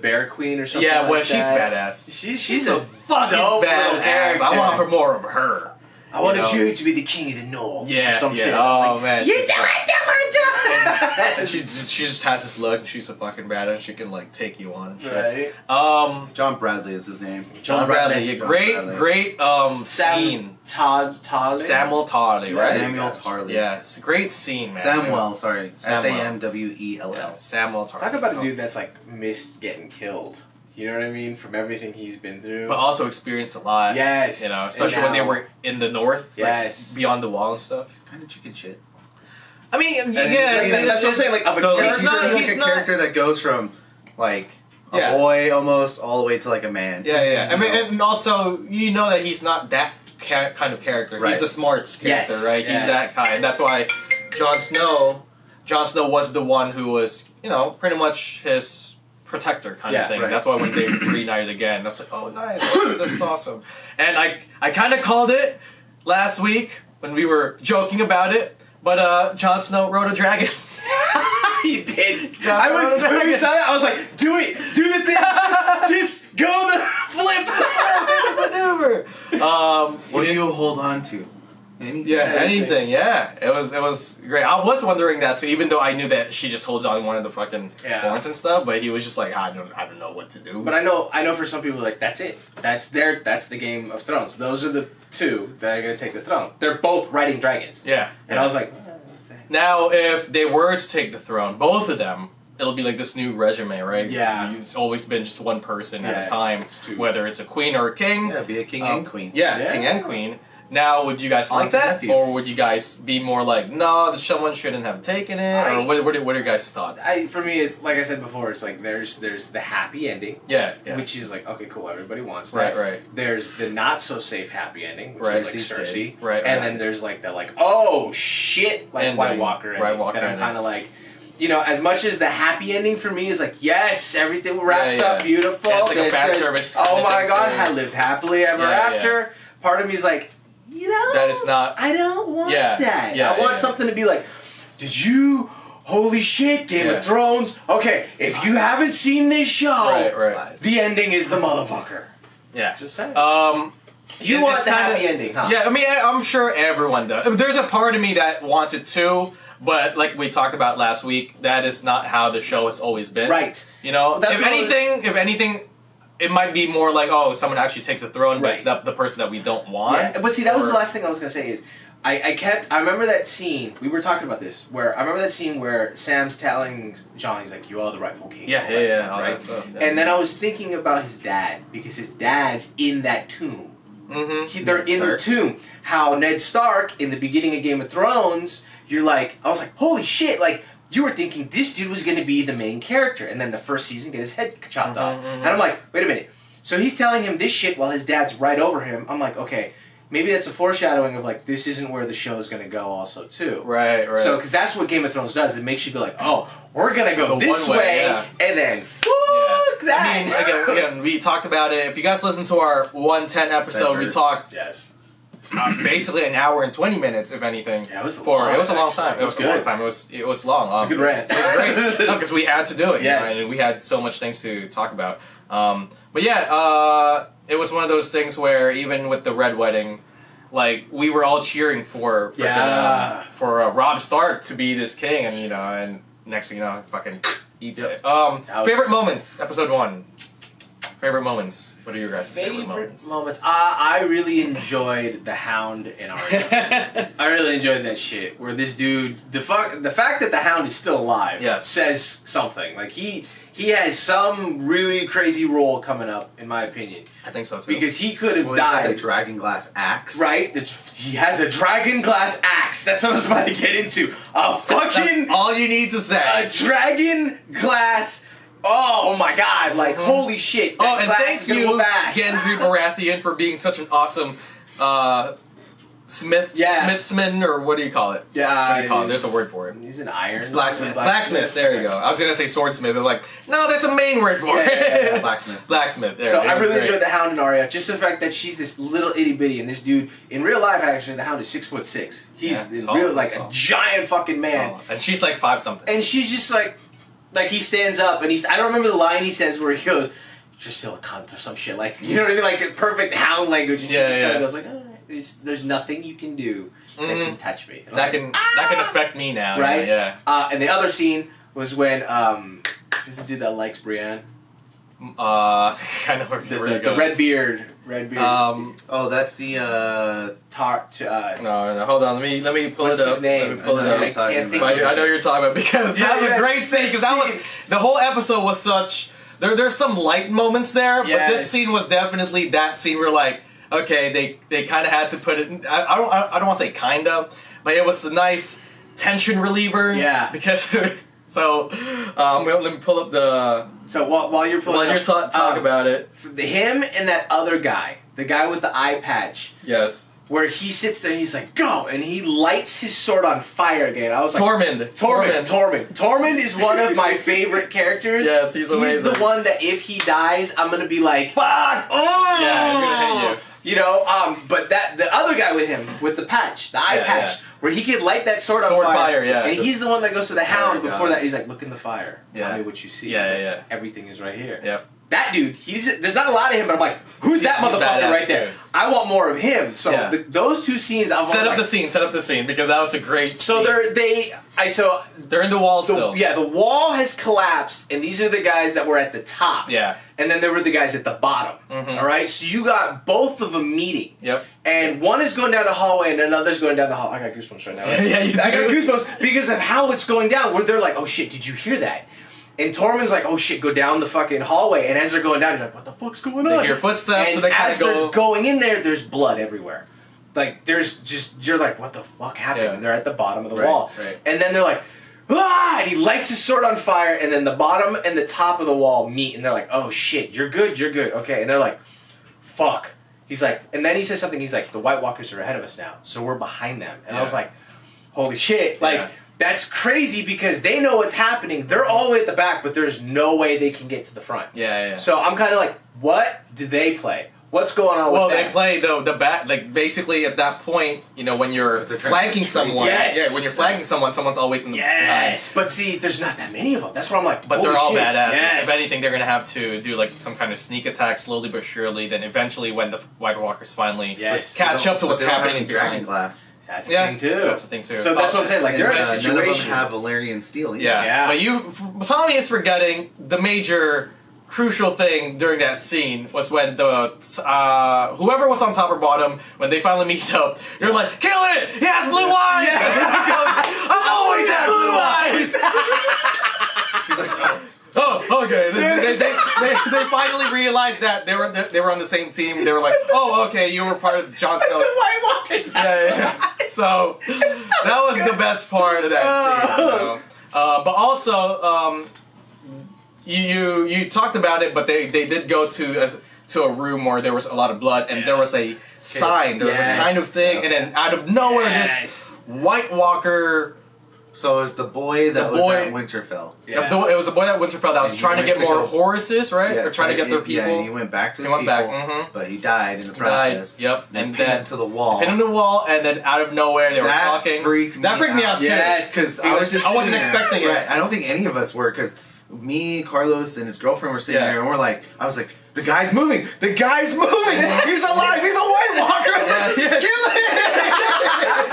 Bear Queen or something. Yeah, well, like she's that. badass. She's a fucking dope little badass. character. I want her more of her. I wanted you to be the king of the North. Yeah, some shit. Oh man. You do it, and she just has this look. She's a fucking badass. She can like take you on. Shit. Right. John Bradley is his name. John Bradley. Great scene. Samuel Tarly, right? Samuel Tarly. Yeah, it's a great scene, man. Sorry. Samwell. Samuel Tarly. Talk about a dude that's like missed getting killed. You know what I mean? From everything he's been through. But also experienced a lot. Yes. Especially when they were in the north. Yes. Like, beyond the wall and stuff. He's kind of chicken shit. I mean, that's what I'm saying. Like, he's a character that goes from like a boy almost all the way to like a man. Yeah. I mean, and also that he's not that kind of character. Right. He's the smart character, right? Yes. He's that kind. That's why Jon Snow was the one who was, pretty much his protector kind of thing. Right. That's why when they reunited again, I was like, oh, nice, this is awesome. And I kind of called it last week when we were joking about it, but Jon Snow rode a dragon. You did. When we saw that, I was like, do it. Do the thing. Just go the flip. Maneuver. What do you hold on to? Anything. Yeah, it was great. I was wondering that too, even though I knew that she just holds on one of the fucking horns and stuff. But he was just like, I don't know what to do. But I know for some people, like, that's it. That's the Game of Thrones. Those are the two that are gonna take the throne. They're both riding dragons. Yeah. And I was like, now if they were to take the throne, both of them, it'll be like this new resume, right? Yeah. It's always been just one person at a time, it's whether it's a queen or a king. Yeah, be a king and queen. Yeah, king and queen. Now, would you guys like that, nephew. or would you guys be more like, no, someone shouldn't have taken it, or what are your guys' thoughts? For me, it's like I said before. It's like there's the happy ending, which is like, okay, cool, everybody wants that. Right. There's the not so safe happy ending, which is like Cersei. Right. And then there's like the like, oh shit, like White Walker ending. That I'm kind of like, as much as the happy ending for me is like, yes, everything wraps up beautiful. And it's like a fan service. Oh my god, I lived happily ever after. Part of me is like, that is not. I don't want that. Yeah, I want something to be like, did you? Holy shit, Game of Thrones. Okay, if you haven't seen this show, the ending is the motherfucker. Yeah. Just saying. You want the happy ending, huh? Yeah, I mean, I'm sure everyone does. There's a part of me that wants it too, but like we talked about last week, that is not how the show has always been. Right. If anything, it might be more like, oh, someone actually takes the throne, but it's the person that we don't want. Yeah, but see, that was the last thing I was going to say is, I remember that scene, we were talking about this, where I remember that scene where Sam's telling Jon, he's like, you are the rightful king. Right? And then I was thinking about his dad, because his dad's in that tomb. Mm-hmm. They're in the tomb. How Ned Stark, in the beginning of Game of Thrones, I was like, holy shit, like, you were thinking this dude was going to be the main character, and then the first season get his head chopped off. And I'm like, wait a minute. So he's telling him this shit while his dad's right over him. I'm like, okay, maybe that's a foreshadowing of like this isn't where the show is going to go also too. Right. So because that's what Game of Thrones does. It makes you go like, oh, we're going to go The this one way, way, yeah. and then fuck that. I mean, again, we talked about it. If you guys listen to our 110 episode, we talked yes. basically an hour and 20 minutes, if anything. Yeah, it was a for long, it was a long actually. time. It was a long time. It was long. It was a good rant. It was great because we had to do it. Yes. You know, and we had so much things to talk about. But yeah, it was one of those things where even with the Red Wedding, like we were all cheering for Robb Stark to be this king, and and next thing you know, fucking eats it. Favorite moments, episode 1. Favorite moments. What are your guys' favorite moments? I really enjoyed the Hound in Arya. I really enjoyed that shit. Where this dude, the fact that the Hound is still alive, says something. Like he has some really crazy role coming up, in my opinion. I think so too. Because he could have He died. had the dragon glass axe. Right? He has a dragon glass axe. That's what I was about to get into. That's all you need to say. A dragon glass. Oh my god! Like holy shit! That and glass thank is gonna you, go fast. Gendry Baratheon, for being such an awesome smith. Yeah. Smithsman, or what do you call it? Yeah. What do you call it? There's a word for it. He's an iron. Blacksmith. There you go. I was gonna say swordsmith. They're like, no, there's a main word for it. Yeah. Blacksmith. Blacksmith. There, So it I was really great. enjoyed the Hound and Arya. Just the fact that she's this little itty bitty, and this dude in real life, actually, the Hound is 6'6". He's really like a giant fucking man, Solid. And she's like 5 something. and she's just like he stands up, and I don't remember the line he says where he goes, "You're still a cunt" or some shit, like you know what I mean, like perfect Hound language, and she just kind of goes like, "All right, there's nothing you can do that can touch me." And I That was can that can affect me now. Right? Yeah. And the other scene was when who's the dude that likes Brienne? I know where you're The going. red beard. Oh, that's the No, hold on. Let me pull What's it up. his name? Let me pull it I know up. you're talking can't think about. of I know you're talking about, because that was a great scene. Because that was the whole episode was such. There's some light moments there, but this Yes. scene was definitely that scene where like, okay, they kind of had to put it. I don't want to say kind of, but it was a nice tension reliever. Yeah. Because so let me pull up the. So while you're pulling While you're talk about it. him and that other guy, the guy with the eye patch, Yes. where he sits there and he's like, "Go!" and he lights his sword on fire again. I was like, Tormund. Tormund is one of my favorite characters. Yes, he's amazing. He's the one that if he dies, I'm gonna be like, "Fuck!" Oh! Yeah, he's gonna hit you. You know, but the other guy with him, with the patch, the eye patch, where he could light that sword on fire. Yeah. And he's the one that goes to the Hound my before God. that. He's like, "Look in the fire. Tell Yeah. me what you see." Yeah, He's like, yeah. Everything is right here. Yep. That dude, there's not a lot of him, but I'm like, who's that He's motherfucker badass, right there? too. I want more of him. So Yeah. those two scenes, I was Set like, up the scene, because that was a great so scene. they're They're in the wall still. yeah, the wall has collapsed, and these are the guys that were at the top. Yeah. And then there were the guys at the bottom. Mhm. All right, so you got both of them meeting. Yep. And one is going down the hallway, and another's going down the hall. I got goosebumps right now. Right? Yeah, you I got do. goosebumps because of how it's going down. Where they're like, "Oh shit, did you hear that?" And Tormund's like, "Oh shit, go down the fucking hallway." And as they're going down, you're like, "What the fuck's going on?" They hear footsteps, and so they kind as of they're go. going in there, there's blood everywhere. Like there's just you're like, "What the fuck happened?" Yeah. And they're at the bottom of the Right, wall. right. And then they're like, "Ah!" And he lights his sword on fire, and then the bottom and the top of the wall meet, and they're like, "Oh shit, you're good, okay." And they're like, "Fuck." He's like, and then he says something. He's like, "The White Walkers are ahead of us now, so we're behind them." And I was Yeah. like, "Holy shit!" Like Yeah. that's crazy because they know what's happening. They're all the way at the back, but there's no way they can get to the front. Yeah. So I'm kind of like, what do they play? What's going on Well, with they that? play the back, like basically at that point, when you're They're trying flanking to someone. Yes. Yeah, when you're flanking someone's always in the Yes, but see, there's not that many of them. That's what I'm like. But they're holy all shit. badasses. Yes. If anything, they're gonna have to do like some kind of sneak attack, slowly but surely. Then eventually, when the White Walkers finally Yes. catch up to what's happening Dragon behind. glass. That's the Yeah, thing too. that's the thing too. So that's what I'm saying. Like they're in a None of situation. them have Valerian steel. Either. Yeah. Yeah. But Tommy is forgetting the major crucial thing during that scene was when the whoever was on top or bottom, when they finally meet up, you're like, "Kill it! He has blue eyes!" I've always had blue eyes. He's like, oh. Oh, okay. They finally realized that they were on the same team. They were like, "Oh, okay, you were part of Jon Snow's." White Walkers. Yeah. So that was the best part of that scene. But also, you talked about it, but they did go to to a room where there was a lot of blood, and there was a sign, there was a kind of thing, and then out of nowhere, this White Walker. So it was the boy that was at Winterfell. Yeah. It was the boy at Winterfell that was trying to get more horses, right? Or trying to get their people. Yeah, he went back to his people, but he died in the process. Yep. And pinned him to the wall. Pinned him to the wall, and then out of nowhere, they were talking. That freaked me out, too. Yes, because I wasn't expecting it. Right. I don't think any of us were, because me, Carlos, and his girlfriend were sitting there, and I was like, the guy's moving! The guy's moving! He's alive! He's a White Walker! Kill him!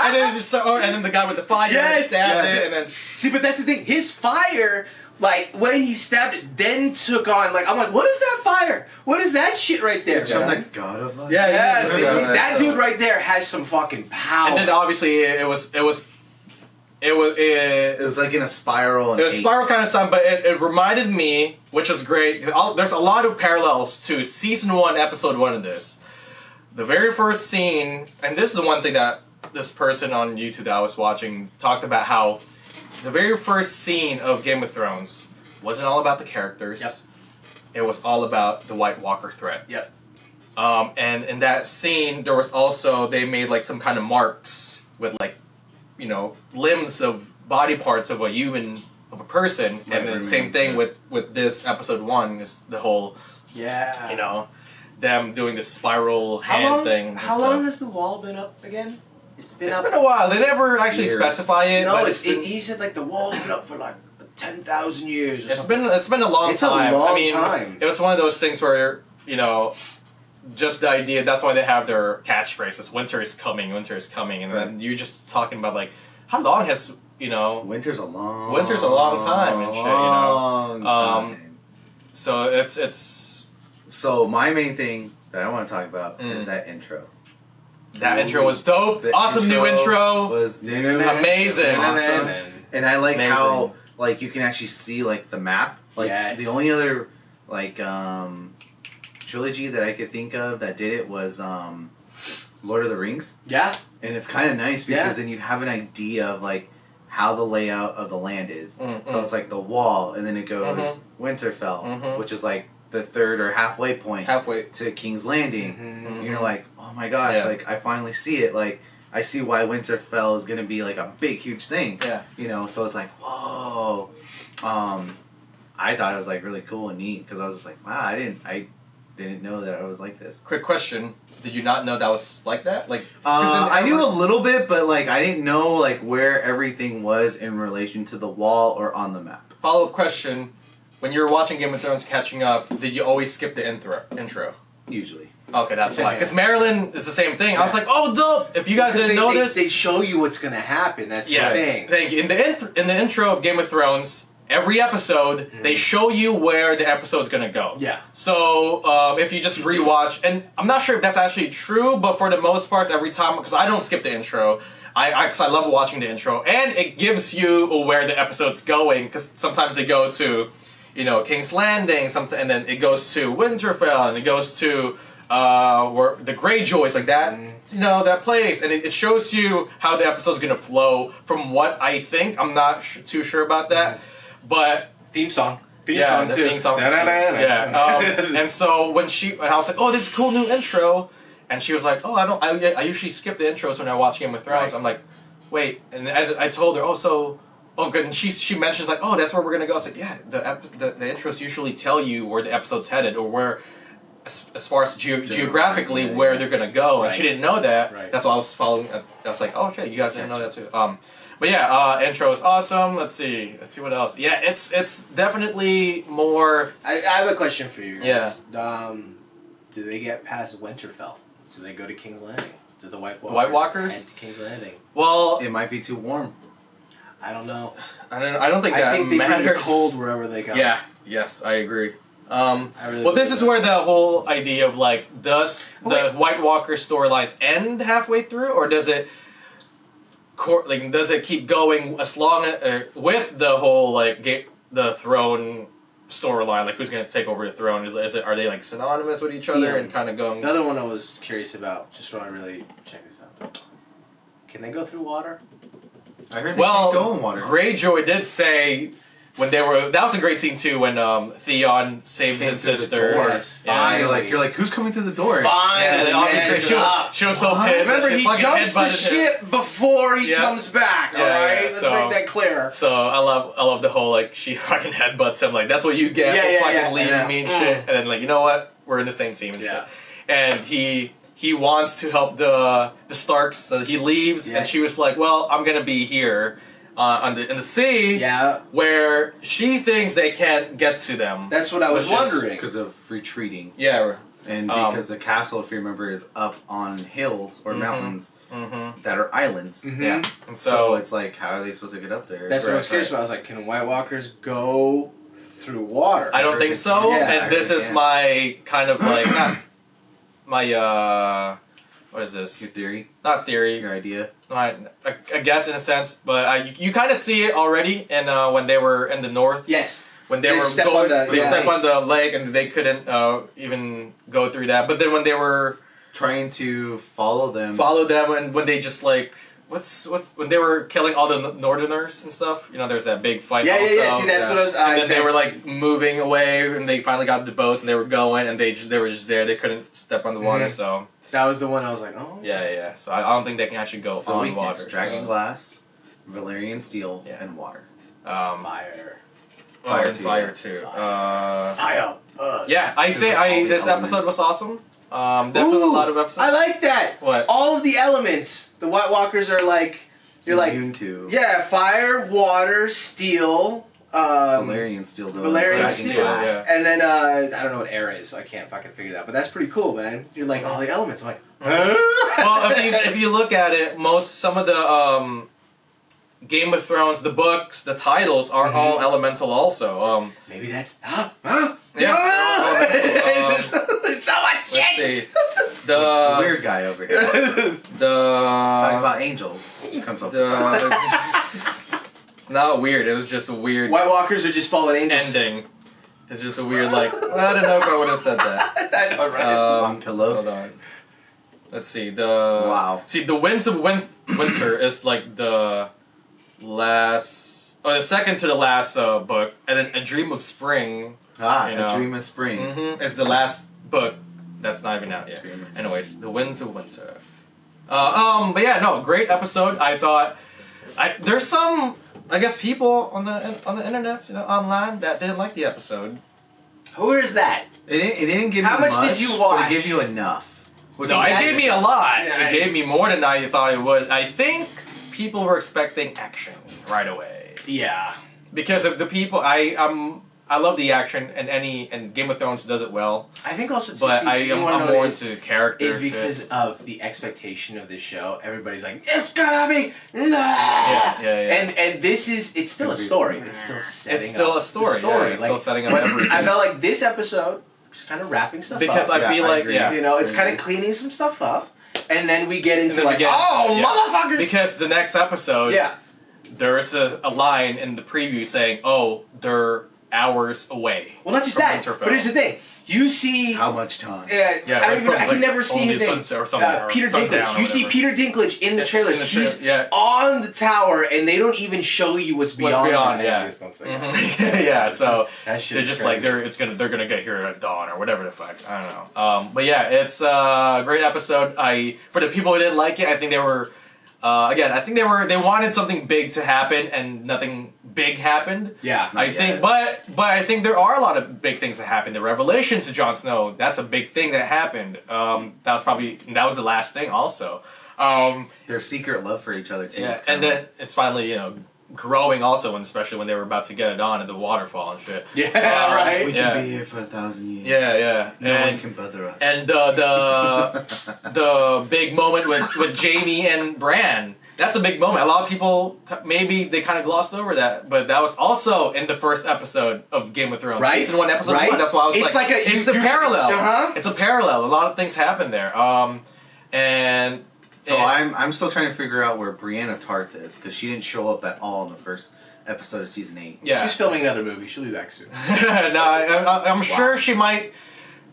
and then the guy with the fire stabbed it, and then... See, but that's the thing. His fire, like, when he stabbed it, then took on, like, I'm like, what is that fire? What is that shit right there? It's from the God of Life. Yeah, see, that dude right there has some fucking power. And then obviously it was like in a spiral. It was a spiral kind of stuff, but it reminded me, which was great. There's a lot of parallels to season 1, episode 1 of this. The very first scene, and this is the one thing that this person on YouTube that I was watching talked about, how the very first scene of Game of Thrones wasn't all about the characters. Yep. It was all about the White Walker threat. Yep. And in that scene, there was also, they made like some kind of marks with like, limbs of body parts of a person, and then same thing with this episode 1 is the whole, them doing the spiral hand thing. How long has the wall been up again? It's been a while. They never actually specify it. No, he said like the wall's been up for like 10,000 years. Or it's been a long time. It's a long time. It was one of those things where just the idea. That's why they have their catchphrase. It's winter is coming, and then you're just talking about like how long has Winter's a long time and shit. Time. So it's. So my main thing that I want to talk about is that intro. That intro was dope. Awesome new intro. Was amazing. Awesome. And I like how like you can actually see like the map. Like the only other like trilogy that I could think of that did it was Lord of the Rings. Yeah. And it's kind of nice because then you have an idea of like how the layout of the land is. So it's like the wall, and then it goes Winterfell, which is like the third or halfway point to King's Landing. You're like, oh my gosh, like I finally see it. Like I see why Winterfell is gonna be like a big, huge thing. Yeah. So it's like, whoa. I thought it was like really cool and neat because I was just like, wow, I didn't know that it was like this. Quick question: did you not know that was like that? Like, I knew a little bit, but like I didn't know like where everything was in relation to the wall or on the map. Follow-up question: when you were watching Game of Thrones, catching up, did you always skip the intro? Usually. Okay, that's why. Because Maryland is the same thing. I was like, oh, dope! If you guys didn't know this, they show you what's gonna happen. That's the thing. Thank you. In the intro of Game of Thrones. Every episode, they show you where the episode's gonna go. Yeah. So if you just rewatch, and I'm not sure if that's actually true, but for the most part, every time, because I don't skip the intro, because I love watching the intro, and it gives you where the episode's going. Because sometimes they go to, King's Landing, and then it goes to Winterfell, and it goes to where the Greyjoys, like that. That place, and it shows you how the episode's gonna flow. From what I think, I'm not too sure about that. But theme song too. Theme song. And so when I was like, oh, this is a cool new intro, and she was like, oh, I usually skip the intros when I watch Game of Thrones. I'm like, wait, and I told her, good, and she mentions like, oh, that's where we're gonna go. I was like, yeah, the intros usually tell you where the episode's headed or where, as far as geographically where they're gonna go, and she didn't know that. Right. That's why I was following. I was like, oh, okay, you guys didn't know that too. But yeah, intro is awesome. Let's see what else. Yeah, it's definitely more. I have a question for you guys. Yeah. Do they get past Winterfell? Do they go to King's Landing? Do the White Walkers? The White Walkers? Head to King's Landing? Well, it might be too warm. I don't know. I don't think that I think they matters. bring it cold wherever they go. Yeah. Yes, I agree. Well, this is where the whole idea of like, does the White Walker storyline end halfway through, or does it? Does it keep going as long with the whole the throne storyline? Like, who's gonna take over the throne? Are they like synonymous with each other and kind of going? The other one I was curious about, just want to really check this out. Can they go through water? I heard they can't go in water. Greyjoy did say when they were, that was a great scene too. When Theon saved his sister. You're like, who's coming through the door? Fine. And then obviously she was so pissed. Remember, he fucking jumps the headbutted him. ship before he comes back. All right, let's make that clear. So I love the whole like she fucking headbutts him, like that's what you get for fucking leaving me and shit. And then like, you know what? We're in the same team and shit. And he wants to help the Starks, so he leaves, and she was like, well, I'm gonna be here. In the sea, where she thinks they can't get to them. That's what I was wondering. Because of retreating. Yeah. And because the castle, if you remember, is up on hills or mountains that are islands. Yeah. And so it's like, how are they supposed to get up there? That's what I was curious about. I was like, can White Walkers go through water? I don't think so. And this is my kind of like, not my, what is this? Your theory? Not theory. Your idea? I guess in a sense, but you kind of see it already when they were in the north. Yes. When they step on the lake and they couldn't even go through that. But then when they were trying to follow them, and when they just like when they were killing all the Northerners and stuff, you know, there's that big fight. Yeah. See, that's what I was. And then they were like moving away, and they finally got the boats, and they were going, and they were just there. They couldn't step on the water, so. That was the one I was like, oh. Yeah. So I don't think they can actually go on water. Dragon glass, Valyrian steel, and water. Fire. Fire too. Fire. Yeah, I think this episode was awesome. Definitely a lot of episodes. I like that. What? All of the elements. The White Walkers are like, immune to. Yeah, fire, water, steel. Valyrian steel. Valyrian steel. Yeah. And then, I don't know what air is, so I can't fucking figure that out. But that's pretty cool, man. You're like, all the elements. I'm like, well, if you look at it, some of the Game of Thrones, the books, the titles are all elemental also. Maybe that's... Yeah. There's so much shit! The weird guy over here. Talking Talking about angels. Comes up. It's not weird. It was just a weird. White Walkers are just fallen angels. Ending. It's just a weird I don't know if I would have said that. I know, right? On pillows. Hold on. Let's see the Winds of Winter is like the last, the second to the last book, and then A Dream of Spring. A Dream of Spring is the last book that's not even out yet. Anyways, The Winds of Winter. But yeah, no, great episode. I thought there's some. I guess people on the internet, online, that didn't like the episode. Who is that? It didn't give you How much did you watch? But it gave you enough. No, it gave me a lot. Nice. It gave me more than I thought it would. I think people were expecting action right away. Yeah. Because of the people, I love the action, and Game of Thrones does it well. I think also too, but I'm more into character. Is because of the expectation of this show. Everybody's like, it's gonna be yeah. And it's still a story. It's still setting It's still up a story. the story. It's still setting up everything. I felt like this episode was kind of wrapping stuff because up. I feel like it's kind of cleaning some stuff up, and then we get into motherfuckers. Because the next episode, there's a line in the preview saying, "Oh, they're hours away." Well, not just that, but here's the thing. You see how much time? I can never see his name. Peter Dinklage. You see Peter Dinklage in the trailers. He's on the tower, and they don't even show you what's beyond. Yeah. So they're just like they're gonna get here at dawn or whatever the fuck. I don't know. But yeah, it's a great episode. For the people who didn't like it, I think they were. I think they wanted something big to happen, and nothing big happened. Yeah, I think, but I think there are a lot of big things that happened. The revelation to Jon Snow, that's a big thing that happened. That was the last thing also. Their secret love for each other too. Yeah, and then it's finally growing also, especially when they were about to get it on in the waterfall and shit. Yeah, right. We can be here for 1,000 years. Yeah. No one can bother us. And the big moment with Jaime and Bran. That's a big moment. A lot of people, maybe they kind of glossed over that, but that was also in the first episode of Game of Thrones. Right? Season 1, episode 1. That's why I was it's a parallel. It's a parallel. A lot of things happen there. So I'm still trying to figure out where Brienne Tarth is, because she didn't show up at all in the first episode of season 8. Yeah. She's filming another movie. She'll be back soon. No, I'm sure she might.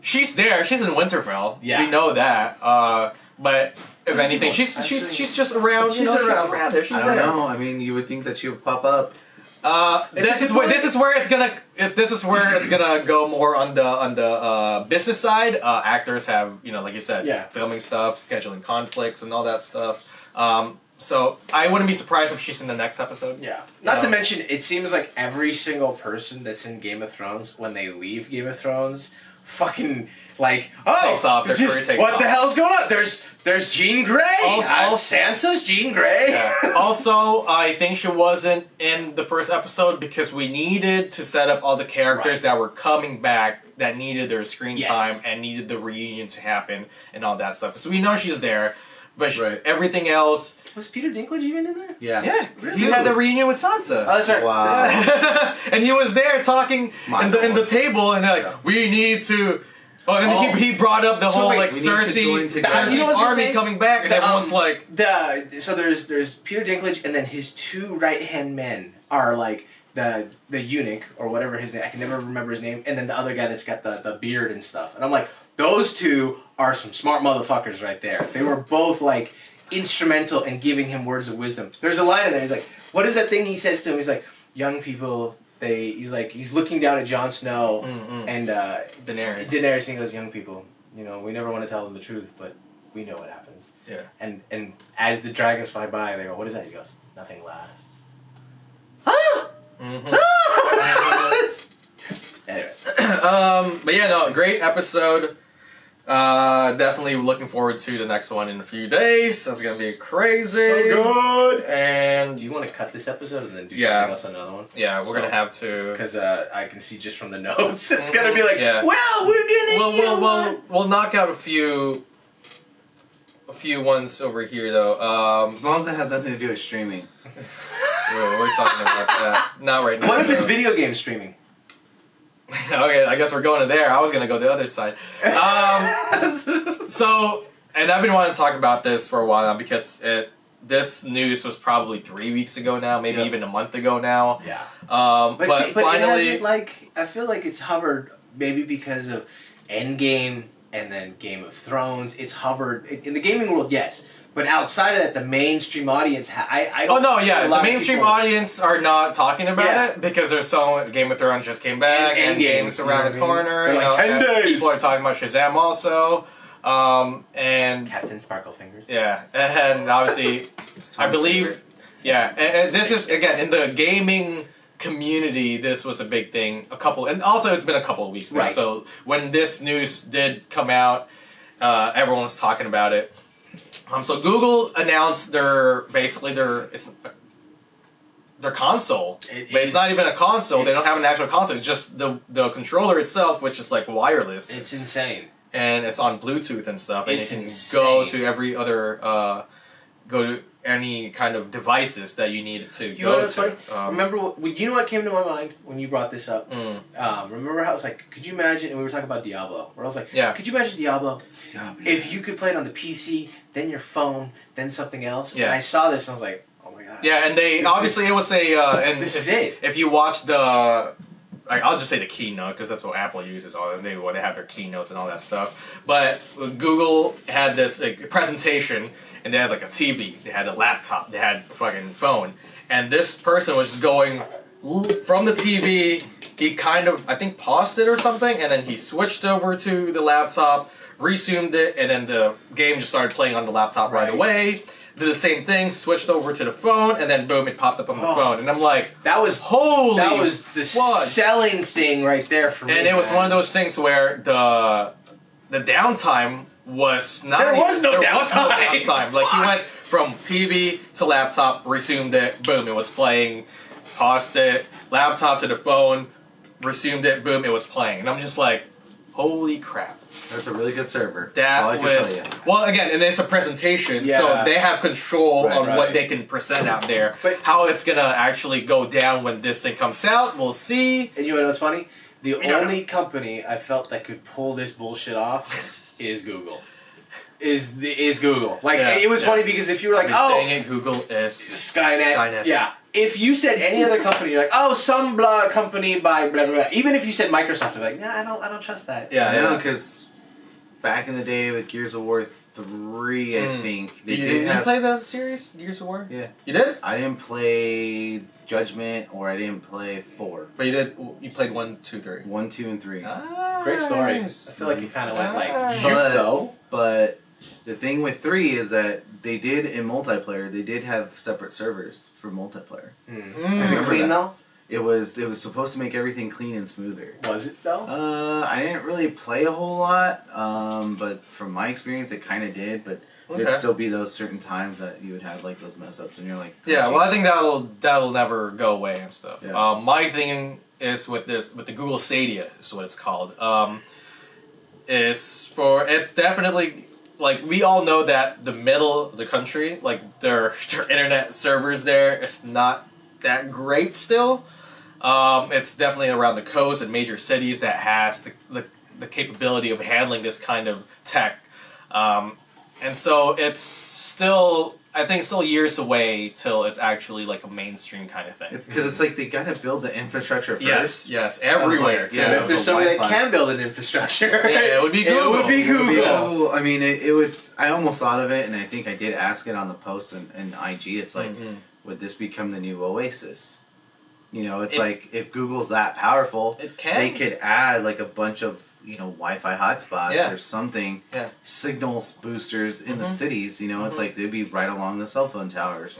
She's there. She's in Winterfell. Yeah. We know that. But if anything, she's just around. She's around there. I don't know. I mean, you would think that she would pop up. This is where it's gonna go more on the business side. Actors have, like you said, filming stuff, scheduling conflicts, and all that stuff. So I wouldn't be surprised if she's in the next episode. Yeah. Not to mention, it seems like every single person that's in Game of Thrones, when they leave Game of Thrones, fucking like, takes off. Their career takes what off. the hell's going on? There's Jean Grey. Sansa's Jean Grey. Yeah. Also, I think she wasn't in the first episode because we needed to set up all the characters that were coming back that needed their screen time and needed the reunion to happen and all that stuff. So we know she's there, but everything else. Was Peter Dinklage even in there? Yeah. Yeah. Really? He had the reunion with Sansa. Oh, that's right. Wow. And he was there talking in the table, and they're like, we need to. Oh, and he brought up the whole Cersei's army coming back, and everyone's like, so there's Peter Dinklage, and then his two right hand men are like the eunuch or whatever his name. I can never remember his name, and then the other guy that's got the beard and stuff. And I'm like, those two are some smart motherfuckers right there. They were both like instrumental in giving him words of wisdom. There's a line in there. He's like, what is that thing he says to him? He's like, young people. He's looking down at Jon Snow and Daenerys. And he goes, young people, we never want to tell them the truth, but we know what happens. Yeah. And as the dragons fly by, they go, what is that? He goes, nothing lasts. Ah! Anyways. But yeah, no, great episode. Definitely looking forward to the next one in a few days. That's gonna be crazy. So good. And do you want to cut this episode and then do something else on another one? Yeah, we're gonna have to, because I can see just from the notes, it's gonna be like, well, we're gonna we'll knock out a few ones over here though. As long as it has nothing to do with streaming. We're talking about that. Not right now. What if it's video game streaming? Okay, I guess we're going to there. I was going to go the other side. So, and I've been wanting to talk about this for a while now because this news was probably 3 weeks ago now, maybe even a month ago now. Yeah. But finally, it hasn't, I feel like it's hovered maybe because of Endgame and then Game of Thrones. It's hovered in the gaming world, yes. But outside of that, the mainstream audience, I don't. Oh no, yeah, the mainstream audience are not talking about it because there's Game of Thrones just came back and games around the corner. They're like 10 days. People are talking about Shazam also, and Captain Sparklefingers. Yeah, and obviously, I believe, and this is again in the gaming community. This was a big thing. And also it's been a couple of weeks now. Right. So when this news did come out, everyone was talking about it. So Google announced their console, but it's not even a console. They don't have an actual console. It's just the controller itself, which is like wireless. It's insane, and it's on Bluetooth and stuff. And it can go to every other, go to any kind of devices that you need to go to. Remember, you know what came to my mind when you brought this up? Remember how it's like, could you imagine, and we were talking about Diablo, where I was like, could you imagine Diablo if you could play it on the PC, then your phone, then something else? Yeah. And I saw this and I was like, oh my god. Yeah, and it was and this is it. If you watch I'll just say the keynote because that's what Apple uses. They have their keynotes and all that stuff. But Google had this presentation, and they had like a TV, they had a laptop, they had a fucking phone, and this person was just going from the TV. He kind of, I think, paused it or something, and then he switched over to the laptop, resumed it, and then the game just started playing on the laptop right away. Did the same thing, switched over to the phone, and then boom, it popped up on the phone. And I'm like, that was the selling thing right there for me. And it was one of those things where the downtime was not. There was no downtime. Like he went from TV to laptop, resumed it, boom, it was playing. Paused it, laptop to the phone, resumed it, boom, it was playing. And I'm just like, holy crap. That's a really good server. That was, well, again, and it's a presentation, so they have control on what they can present out there. But how it's going to actually go down when this thing comes out, we'll see. And you know what's funny? The only company I felt that could pull this bullshit off is Google. Is Google. Like, it was funny because if you were like, saying it, Google is Skynet. Yeah. If you said any other company, you're like, oh, some blah company by blah, blah, blah. Even if you said Microsoft, you're like, nah, I don't trust that. Yeah, I know, because back in the day with Gears of War 3, I think. They Did you play the series, Gears of War? Yeah. You did? I didn't play Judgment or I didn't play 4. But you played 1, 2, 3. 1, 2, and 3. Great story. I Nice. feel like you kind of went like, But- But the thing with 3 is that they did in multiplayer. They did have separate servers for multiplayer. Is it Remember clean that. though? It was supposed to make everything clean and smoother. Was it though? I didn't really play a whole lot, but from my experience, it kind of did. But there'd still be those certain times that you would have like those mess ups, and you're like, Yeah, well, I think that'll never go away and stuff. Yeah. My thing is with the Google Stadia is what it's called. It's definitely like we all know that the middle of the country, like their internet servers there, it's not that great still. It's definitely around the coast and major cities that has the capability of handling this kind of tech. And so it's still, I think, still years away till it's actually like a mainstream kind of thing. It's because it's like they gotta build the infrastructure first. Yes, everywhere. Like, too. yeah, If there's somebody that Wi-Fi. can build an infrastructure, Yeah, it would be Google. It would be Google. I mean, it was. I almost thought of it, and I think I did ask it on the post and IG. It's like, would this become the new Oasis? You know, it's like if Google's that powerful, It can. they could add like a bunch of Wi-Fi hotspots Yeah. or something, Yeah. signals boosters in the cities. You know, it's like they'd be right along the cell phone towers.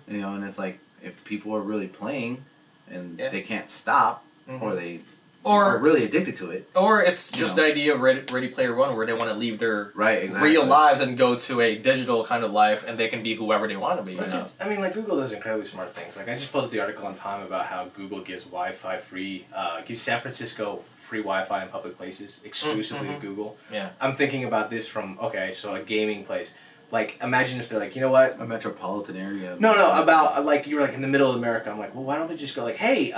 You know, and it's like if people are really playing and they can't stop, or they are really addicted to it. Or it's just the idea of Ready Player One, where they want to leave their real lives and go to a digital kind of life, and they can be whoever they want to be. You know? I mean, like Google does incredibly smart things. Like I just pulled up the article on Time about how Google gives Wi-Fi free, gives San Francisco free Wi-Fi in public places exclusively to Google. Yeah. I'm thinking about this from so a gaming place. Like imagine if they're like, you know what? A metropolitan area. No, about like you were like in the middle of America. I'm like, well, why don't they just go like, hey,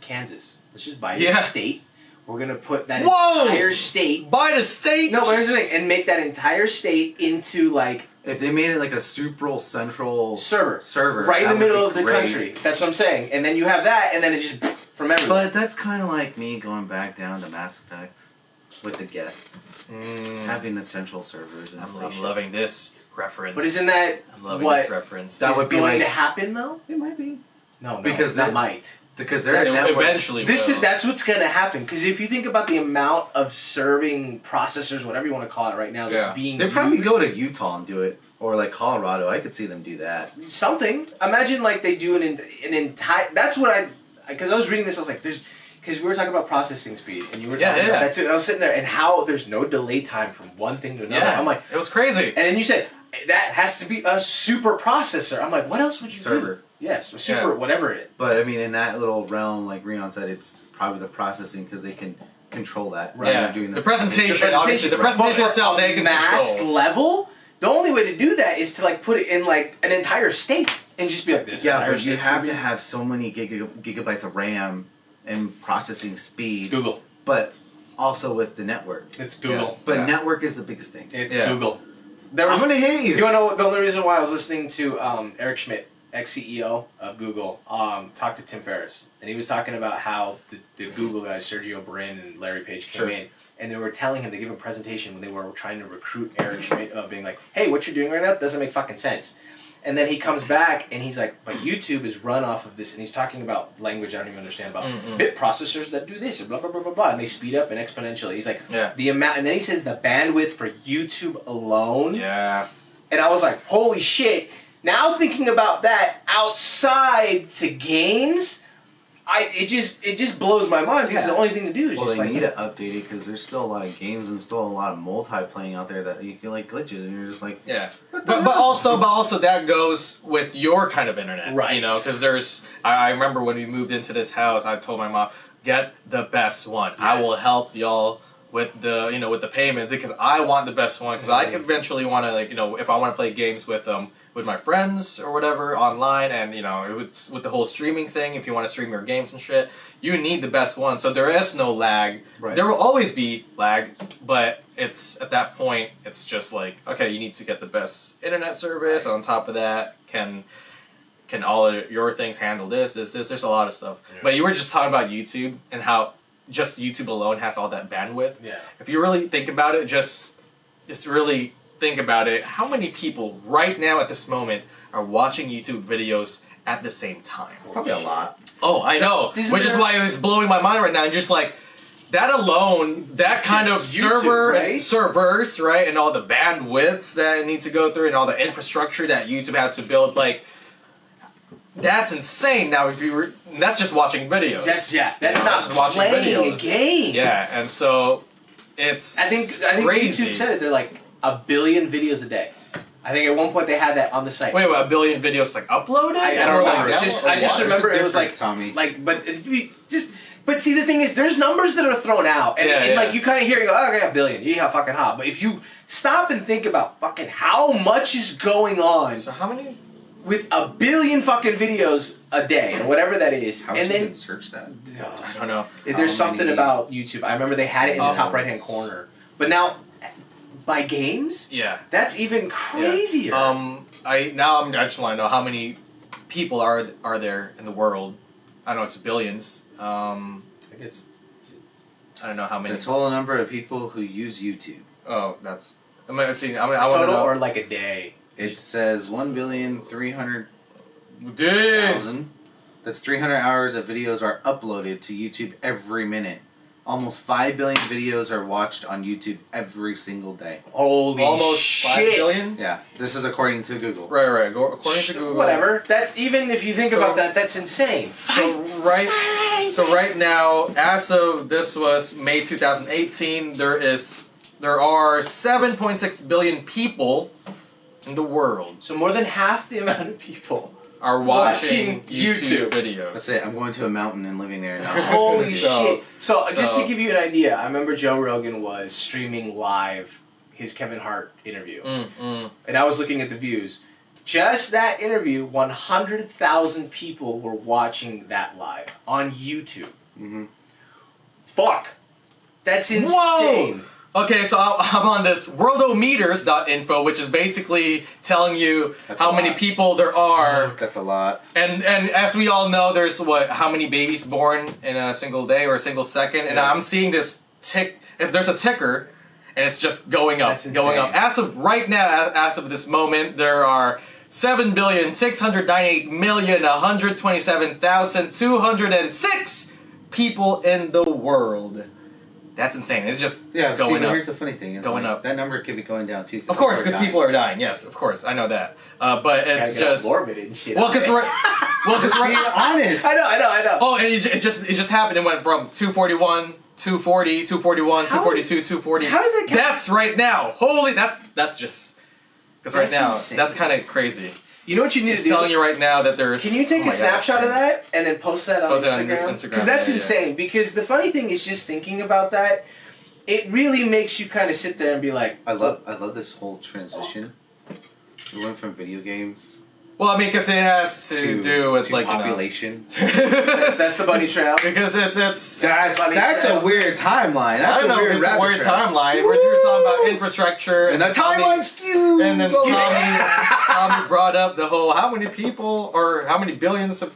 Kansas, let's just buy your state. We're gonna put that entire state. Buy the state. No, but here's the thing, and make that entire state into like. If they made it like a super central server right in the that middle would of be the great. country. That's what I'm saying. And then you have that, and then it just from everywhere. But that's kind of like me going back down to Mass Effect with the Get, having the central servers. And I'm loving this reference. But isn't that I'm loving what this reference. that would be going like to happen though? it might be No, because that might. Because they're a network. Eventually, That's what's going to happen. Because if you think about the amount of serving processors, whatever you want to call it, right now, that's being They probably used, go to Utah and do it, or like Colorado. I could see them do that. something. Imagine like they do an entire. That's what because I was reading this, I was like, because we were talking about processing speed, and you were talking about that too. And I was sitting there, and how there's no delay time from one thing to another. Yeah, I'm like, it was crazy. and then you said that has to be a super processor. I'm like, what else would you Server. do? Yes, super whatever it is. But I mean, in that little realm, like Rion said, it's probably the processing because they can control that. Right? Yeah, They're doing the presentation. Obviously, the presentation itself, they can mass control. level. The only way to do that is to like put it in like an entire state and just be like this. Yeah, but you have to have so many gigabytes of RAM and processing speed. It's Google. But also with the network. It's Google. But network is the biggest thing. It's Google. I'm gonna hate you. You wanna know the only reason why I was listening to Eric Schmidt, ex-CEO of Google, talk to Tim Ferriss, and he was talking about how the Google guys, Sergio Brin and Larry Page, came in, and they were telling him, they gave him a presentation when they were trying to recruit Eric Schmidt, of being like, hey, what you're doing right now doesn't make fucking sense. And then he comes back and he's like, but YouTube is run off of this, and he's talking about language I don't even understand, about bit processors that do this and blah blah blah blah blah, and they speed up and exponentially. He's like, the amount, and then he says the bandwidth for YouTube alone. Yeah. And I was like, holy shit. Now thinking about that outside to games, it just blows my mind, because the only thing to do is just they like need to update it because there's still a lot of games and still a lot of multi-playing out there that you feel like glitches, and you're just like, but also that goes with your kind of internet, right? You know, because there's. I remember when we moved into this house, I told my mom, get the best one. Yes. I will help y'all with the with the payment, because I want the best one, because I eventually want to if I want to play games with my friends or whatever online, and with the whole streaming thing, if you want to stream your games and shit, you need the best one. So there is no lag. Right. There will always be lag, but it's at that point it's just like, okay, you need to get the best internet service. On top of that, can all of your things handle this? There's a lot of stuff. Yeah. But you were just talking about YouTube and how just YouTube alone has all that bandwidth. Yeah. If you really think about it, it's really think about it, how many people right now at this moment are watching YouTube videos at the same time? Probably a lot. Oh, I know. Which is why it was blowing my mind right now. And just like that alone, that kind of YouTube, server, right? servers, right, and all the bandwidths that it needs to go through, and all the infrastructure that YouTube had to build, like that's insane. Now, if you were, that's just watching videos. That's not just watching playing videos. a game. Yeah, and so it's I think crazy. YouTube said it. They're like 1 billion videos a day. I think at one point they had that on the site. Wait, 1 billion videos like uploaded? I don't Or, remember. like, I just There's remember a it was like difference, Tommy. like, but if you just. But see, the thing is, there's numbers that are thrown out, and, Yeah, and yeah. like you kind of hear, you go, "Oh, okay, 1 billion, yeah, fucking hot." But if you stop and think about fucking how much is going on So how many? with 1 billion fucking videos a day, or whatever that is, How and would you then even search that? I don't know. there's How something many about YouTube. I remember they had it in the top hours? right-hand corner, but now by games, Yeah. that's even crazier. I just want to know how many people are there in the world. I know it's billions. I guess. I don't know how many. The total number of people who use YouTube. Oh, that's. I mean, let's see. I want to Total know. or like a day. It says 1,300,000,000. Dude. That's 300 hours of videos are uploaded to YouTube every minute. Almost 5 billion videos are watched on YouTube every single day. Holy Almost shit! 5 billion. Yeah, this is according to Google. Right. Go according to Google. Whatever. That's even if you think So- about that, that's insane. So right now, as of this was May 2018, there are 7.6 billion people in the world So more than half the amount of people are watching Watching YouTube. videos. That's it. I'm going to a mountain and living there now. Holy So- shit! So just so- to give you an idea, I remember Joe Rogan was streaming live his Kevin Hart interview, and I was looking at the views. Just that interview, 100,000 people were watching that live on YouTube. Mhm. Fuck, that's insane. Whoa! Okay, so I'm on this worldometers.info, which is basically telling you That's how a many lot. people there are. That's a lot. And as we all know, there's how many babies born in a single day or a single second, and Yeah. I'm seeing this tick. There's a ticker, and it's just going up, That's going up. insane. As of right now, as of this moment, there are 7,698,127,206 people in the world. That's insane. It's just Yeah, going but up. here's the funny thing. It's Going like, up. That number could be going down too. Of course, because people are dying. Yes, of course, I know that. But it's just morbid and shit. well, because Being honest. I know. oh, and it just happened. It went from 241, 240, 241, How 242, is- 240. how does that count? That's right now. Holy, that's just because right That's now insane. that's kind of crazy. You know what you need It's to do? telling you right now that there's. Can you take oh my a God, snapshot of that's that and then post that on Post it on Instagram? Instagram, Because that's yeah. insane. Because the funny thing is, just thinking about that, it really makes you kind of sit there and be like, I love this whole transition. We went from video games Well, I mean, because it has to do with to like population. that's the bunny trail. because it's That's a weird timeline. That's I don't know. a weird It's a rabbit weird trail. timeline. We're talking about infrastructure And the Tommy- timeline skews. And then over. Tommy brought up the whole how many people or how many billions of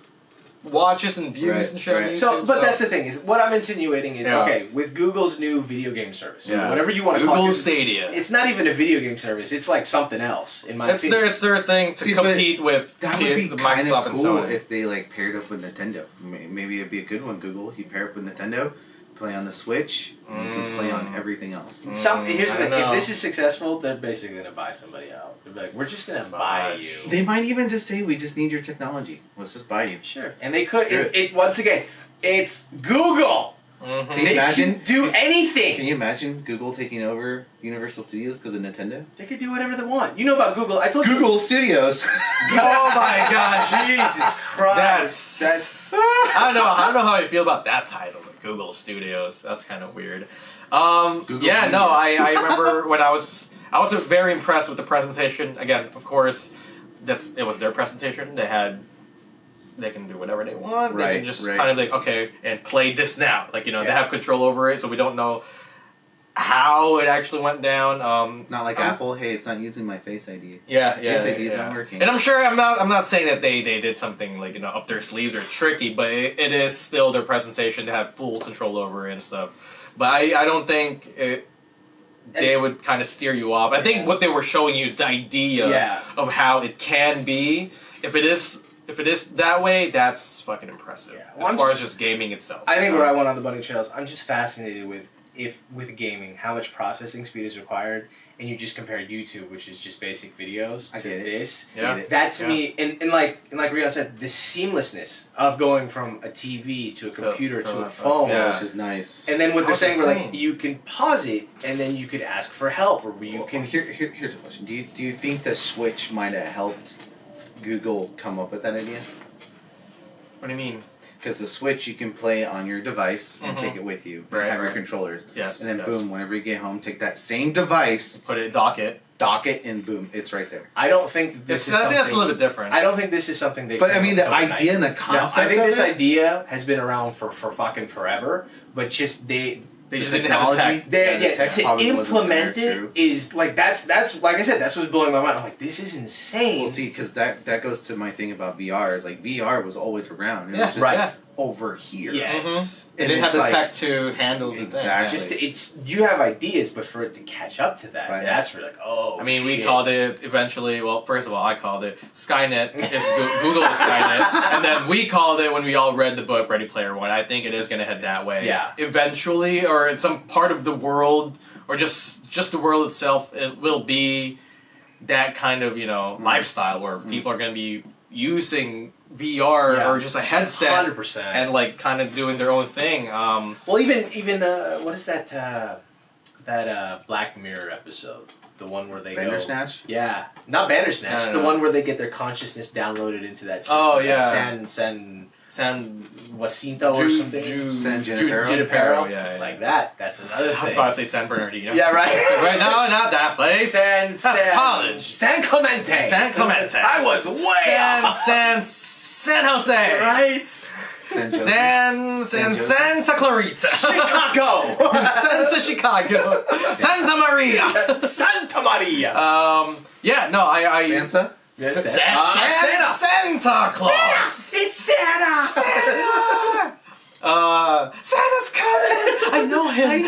watches and views Right, and shit on right. YouTube. So, but that's the thing is, what I'm insinuating is, Yeah. okay, with Google's new video game service, Yeah. whatever you want to call it, Google 'cause Stadia. it's not even a video game service. It's like something else, in my opinion. it's their thing to See, but compete with That would be the kind Microsoft of and cool Sony. if they like paired up with Nintendo. Maybe it'd be a good one. Google, you pair up with Nintendo, play on the Switch, and you can play on everything else. Here's the I thing: know. if this is successful, they're basically gonna buy somebody out. They're like, we're just gonna buy you. They might even just say, "We just need your technology. Let's just buy you." Sure, and they could. Screw it. It once again, it's Google. Mhm. Can you They imagine? can do anything. Can you imagine Google taking over Universal Studios because of Nintendo? They could do whatever they want. You know about Google? I told you. Google Studios. Oh my gosh, Jesus Christ! that's I don't know how I feel about that title, Google Studios. That's kind of weird. Google Yeah, Media. no, I remember when I was very impressed with the presentation. Again, of course, it was their presentation. They can do whatever they want. They Right, can just right. kind of like, okay, and play this now. Like, they Yeah. have control over it, so we don't know how it actually went down. Not like Apple. Hey, it's not using my Face ID. Yeah, Face ID is not working. And I'm sure I'm not saying that they did something like up their sleeves or tricky, but it is still their presentation to have full control over it and stuff. But I don't think they would kind of steer you off. I think what they were showing you is the idea of how it can be. If it is that way, that's fucking impressive. Yeah. Well, as far as just gaming itself. I think where I went on the bunny trails, I'm just fascinated with gaming, how much processing speed is required, and you just compare YouTube, which is just basic videos, to this. Yeah. That to me, and like Rion said, the seamlessness of going from a TV to a computer to a phone, which is nice. and then what they're saying, where like you can pause it, and then you could ask for help, or you can. Here's a question: Do you think the Switch might have helped Google come up with that idea? What do you mean? Because the Switch, you can play on your device and take it with you. Right, have your controllers. Yes. And then boom, whenever you get home, take that same device, Put it, dock it, and boom, it's right there. I don't think this is I something. think that's a little bit different. I don't think this is something they. But I mean, the idea and the concept. I think of this it, idea has been around for fucking forever, but just they just didn't have the tech. To implement it is like that's like I said, that's what's blowing my mind. I'm like, this is insane. Well, see, because that goes to my thing about VR. Is like VR was always around. It was just over here. Yes. They didn't have the tech to handle the exactly. thing. Just you have ideas, but for it to catch up to that, that's really like, oh. I mean, we shit. called it eventually. Well, first of all, I called it Skynet. It's Google Skynet, and then we called it when we all read the book Ready Player One. I think it is going to head that way. Yeah. Eventually, or in some part of the world, or just the world itself, it will be that kind of lifestyle where people are going to be using VR or just a headset 100%. and like kind of doing their own thing. Well, even what is that Black Mirror episode? The one where they Bandersnatch? Yeah, not Bandersnatch. The one where they get their consciousness downloaded into that system. Oh yeah, San Jacinto or something. San Junipero. Yeah. Like that. That's another thing. I was about to say San Bernardino. Yeah, right. Right, no, not that place. That's college. San Clemente. San Clemente. I was way off. San Jose. Right. Santa Clarita. Chicago. Santa Chicago. Santa Maria. Santa Maria. Yeah, no, I Santa? Santa Claus. It's Santa. Santa's coming. I know him.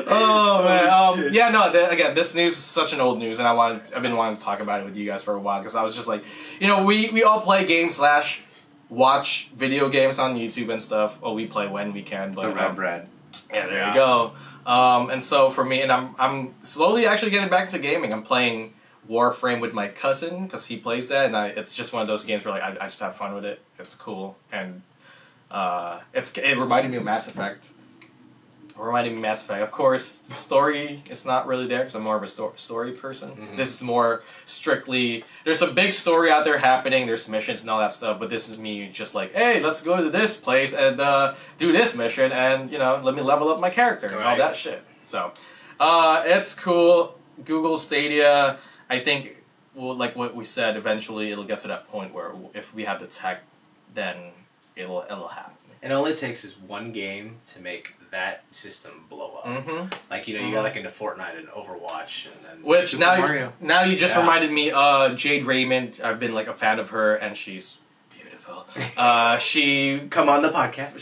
Oh man, yeah, no. Again, this news is such an old news, and I've been wanting to talk about it with you guys for a while because I was just like, we all play games / watch video games on YouTube and stuff. Well, we play when we can, but The Red Bread. Yeah, there you go. And so for me, and I'm slowly actually getting back into gaming. I'm playing Warframe with my cousin because he plays that, and it's just one of those games where like I just have fun with it. It's cool, and it reminded me of Mass Effect. Of course, the story is not really there because I'm more of a story person. Mm-hmm. This is more strictly, there's a big story out there happening, there's missions and all that stuff, but this is me just like, hey, let's go to this place and do this mission and, let me level up my character and all that shit. So, it's cool. Google Stadia, I think, like what we said, eventually it'll get to that point where if we have the tech, then it'll happen. And all it takes is one game to make that system blow up. Mm-hmm. Like you got like into Fortnite and Overwatch, and then which Super Mario. Now you just reminded me. Jade Raymond. I've been like a fan of her, and she's beautiful. She come on the podcast.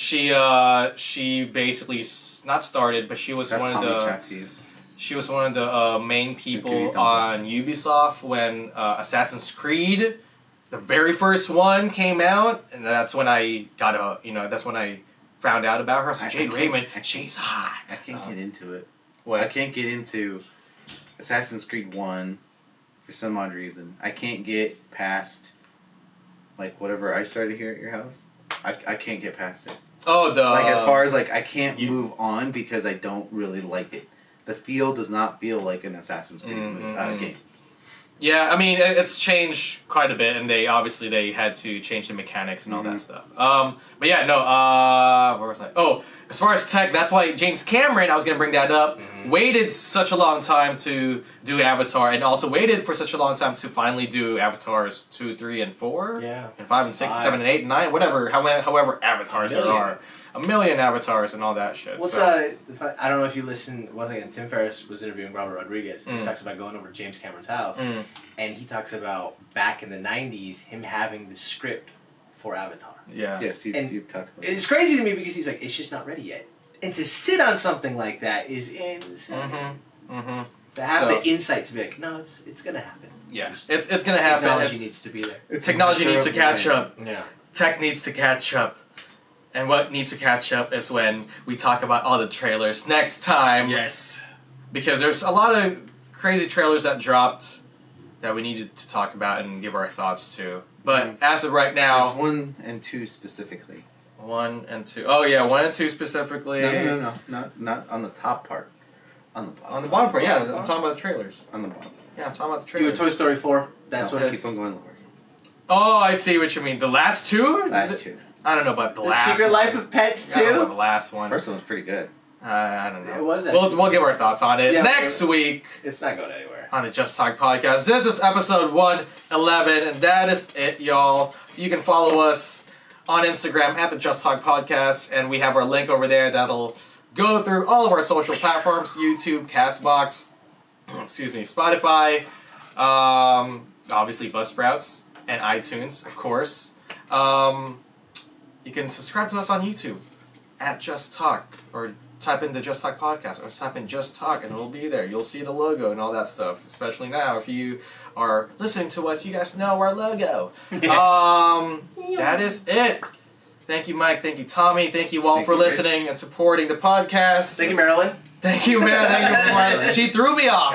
She basically not started, but she was one of the. She was one of the main people on Ubisoft when Assassin's Creed, the very first one, came out, and that's when I got that's when I found out about her. So Jade Raymond, she's hot. I can't get into it. What? I can't get into Assassin's Creed 1 for some odd reason. I can't get past like whatever I started here at your house. I can't get past it. Oh, like as far as like I can't move on because I don't really like it. The feel does not feel like an Assassin's Creed game. Yeah, I mean it's changed quite a bit, and they had to change the mechanics and all that stuff. But yeah, no. Where was I? Oh, as far as tech, that's why James Cameron, I was gonna bring that up, waited such a long time to do Avatar, and also waited for such a long time to finally do Avatars 2, 3, and 4, and 5 and 6 and 7 and 8 and 9, whatever. However, avatars there are. A million avatars and all that shit. I don't know if you listen. Once again, Tim Ferriss was interviewing Robert Rodriguez. And he talks about going over to James Cameron's house, and he talks about back in the '90s him having the script for Avatar. Yeah. Yes, you've talked about it. It's crazy to me because he's like, it's just not ready yet. And to sit on something like that is insane. To have the insight to be like, no, it's gonna happen. Yeah, it's gonna happen. Technology needs to be there. Technology needs to catch up. Yeah. Tech needs to catch up. And what needs to catch up is when we talk about all the trailers next time. Yes. Because there's a lot of crazy trailers that dropped that we needed to talk about and give our thoughts to. But as of right now... There's 1 and 2 specifically. 1 and 2. Oh yeah, 1 and 2 specifically. No. Not on the top part. On the bottom. On the bottom part, yeah. I'm talking about the trailers. On the bottom. Yeah, I'm talking about the You trailers. Toy Story 4? That's what it is. Keep on going lower. Oh, I see what you mean. The last 2? Last 2. I don't know about the The last Secret one. Life of Pets I don't know 2? about the last one. First one was pretty good. I don't know. It was We'll give our thoughts on it Yeah, next week It's not going anywhere. on the Just Talk podcast. This is episode 111, and that is it, y'all. You can follow us on Instagram at the Just Talk podcast, and we have our link over there that'll go through all of our social platforms: YouTube, Castbox, Spotify, obviously Buzzsprouts, and iTunes, of course. You can subscribe to us on YouTube at Just Talk, or type in the Just Talk podcast, or type in Just Talk, and it'll be there. You'll see the logo and all that stuff, especially now. If you are listening to us, you guys know our logo. That is it. Thank you, Mike. Thank you, Tommy. Thank you all for listening and supporting the podcast. Thank you, Marilyn. Thank you, man. Thank you. She threw me off.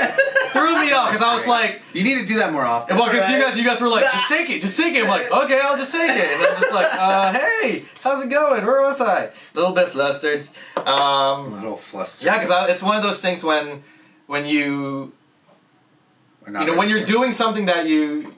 Because I was like, You need to do that more often. well, because you guys were like, just take it. I'm like, okay, I'll just take it. And I'm just like, hey, how's it going? Where was I? A little bit flustered. A little flustered. Yeah, because it's one of those things when you when you're doing something that you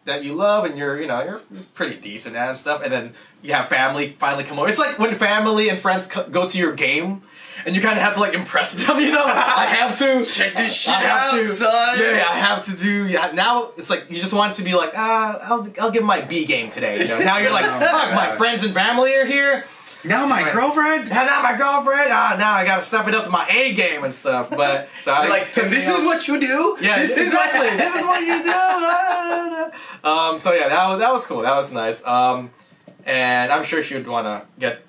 love and you're pretty decent at and stuff, and then you have family finally come over. It's like when family and friends go to your game. And you kind of have to like impress them, I have to Check this shit out, son. Yeah, I have to do. Yeah, now it's like you just want to be like, I'll give my B game today. Now you're like, fuck, my friends and family are here. Now my girlfriend? Now my girlfriend. Now I gotta step it up to my A game and stuff. But so I Like, and this is what you do? Yeah, this exactly. This is what you do. So yeah, that was cool. That was nice. And I'm sure she would want to get.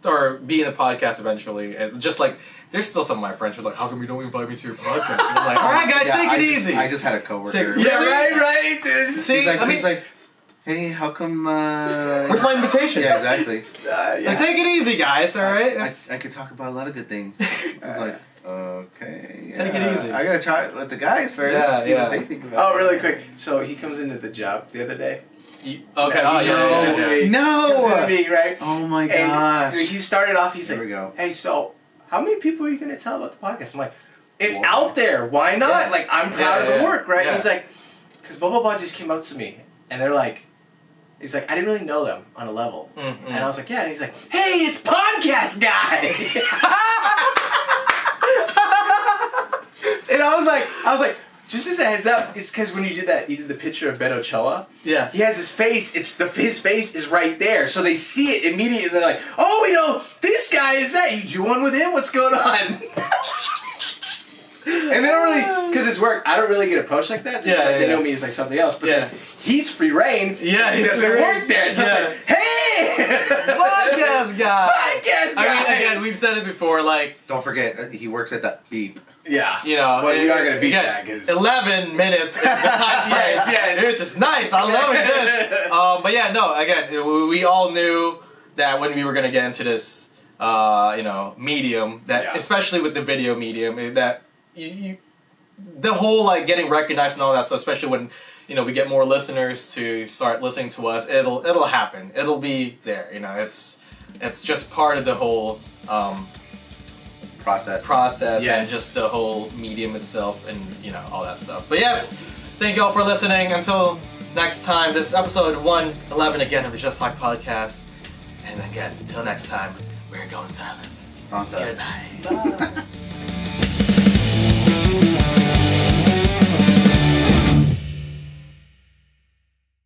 Or be in the podcast eventually, and just like there's still some of my friends who are like, how come you don't invite me to your podcast? And I'm like, all right, guys, take it easy. I just had a coworker. Yeah, right. See, He's like, hey, how come? Where's my invitation? Yeah, exactly. Like, take it easy, guys. All right. I could talk about a lot of good things. I was like, okay. Take it easy. I gotta try it with the guys first. Yeah, see yeah. what they think about it. Oh, really quick. So he comes into the job the other day. Okay. No, Yeah. No! Comes into me, right? Oh my And gosh. he started off, he's There like, we go. hey, so how many people are you going to tell about the podcast? I'm like, it's out there. Why not? Yeah. Like, I'm proud of the work, right? Yeah. He's like, because blah, blah, blah just came up to me. And they're like, he's like, I didn't really know them on a level. Mm-hmm. And I was like, yeah. And he's like, hey, it's Podcast Guy. And I was like, just as a heads up, it's because when you did the picture of Ben Ochoa. Yeah. He has his face. His face is right there, so they see it immediately. They're like, "Oh, this guy is that? You do one with him? What's going on?" And they don't really, because it's work. I don't really get approached like that. They know me as like something else. But then he's free reign. Yeah, he doesn't work there. So it's like, hey, Podcast guy. Podcast guy. I mean, again, we've said it before. Like, Don't forget, he works at the Beep. yeah, well, you're not gonna beat again, that because 11 minutes is the time frame. Yes. It's just nice. I love this. But yeah, no. Again, we all knew that when we were gonna get into this, medium, that especially with the video medium, that the whole like getting recognized and all that stuff, especially when we get more listeners to start listening to us, it'll happen. It'll be there. It's just part of the whole. Process and just the whole medium itself and all that stuff. But yes, thank you all for listening. Until next time, this is episode 111 again of the Just Talk podcast. And again, until next time, we're going silent. Sansa. Goodbye.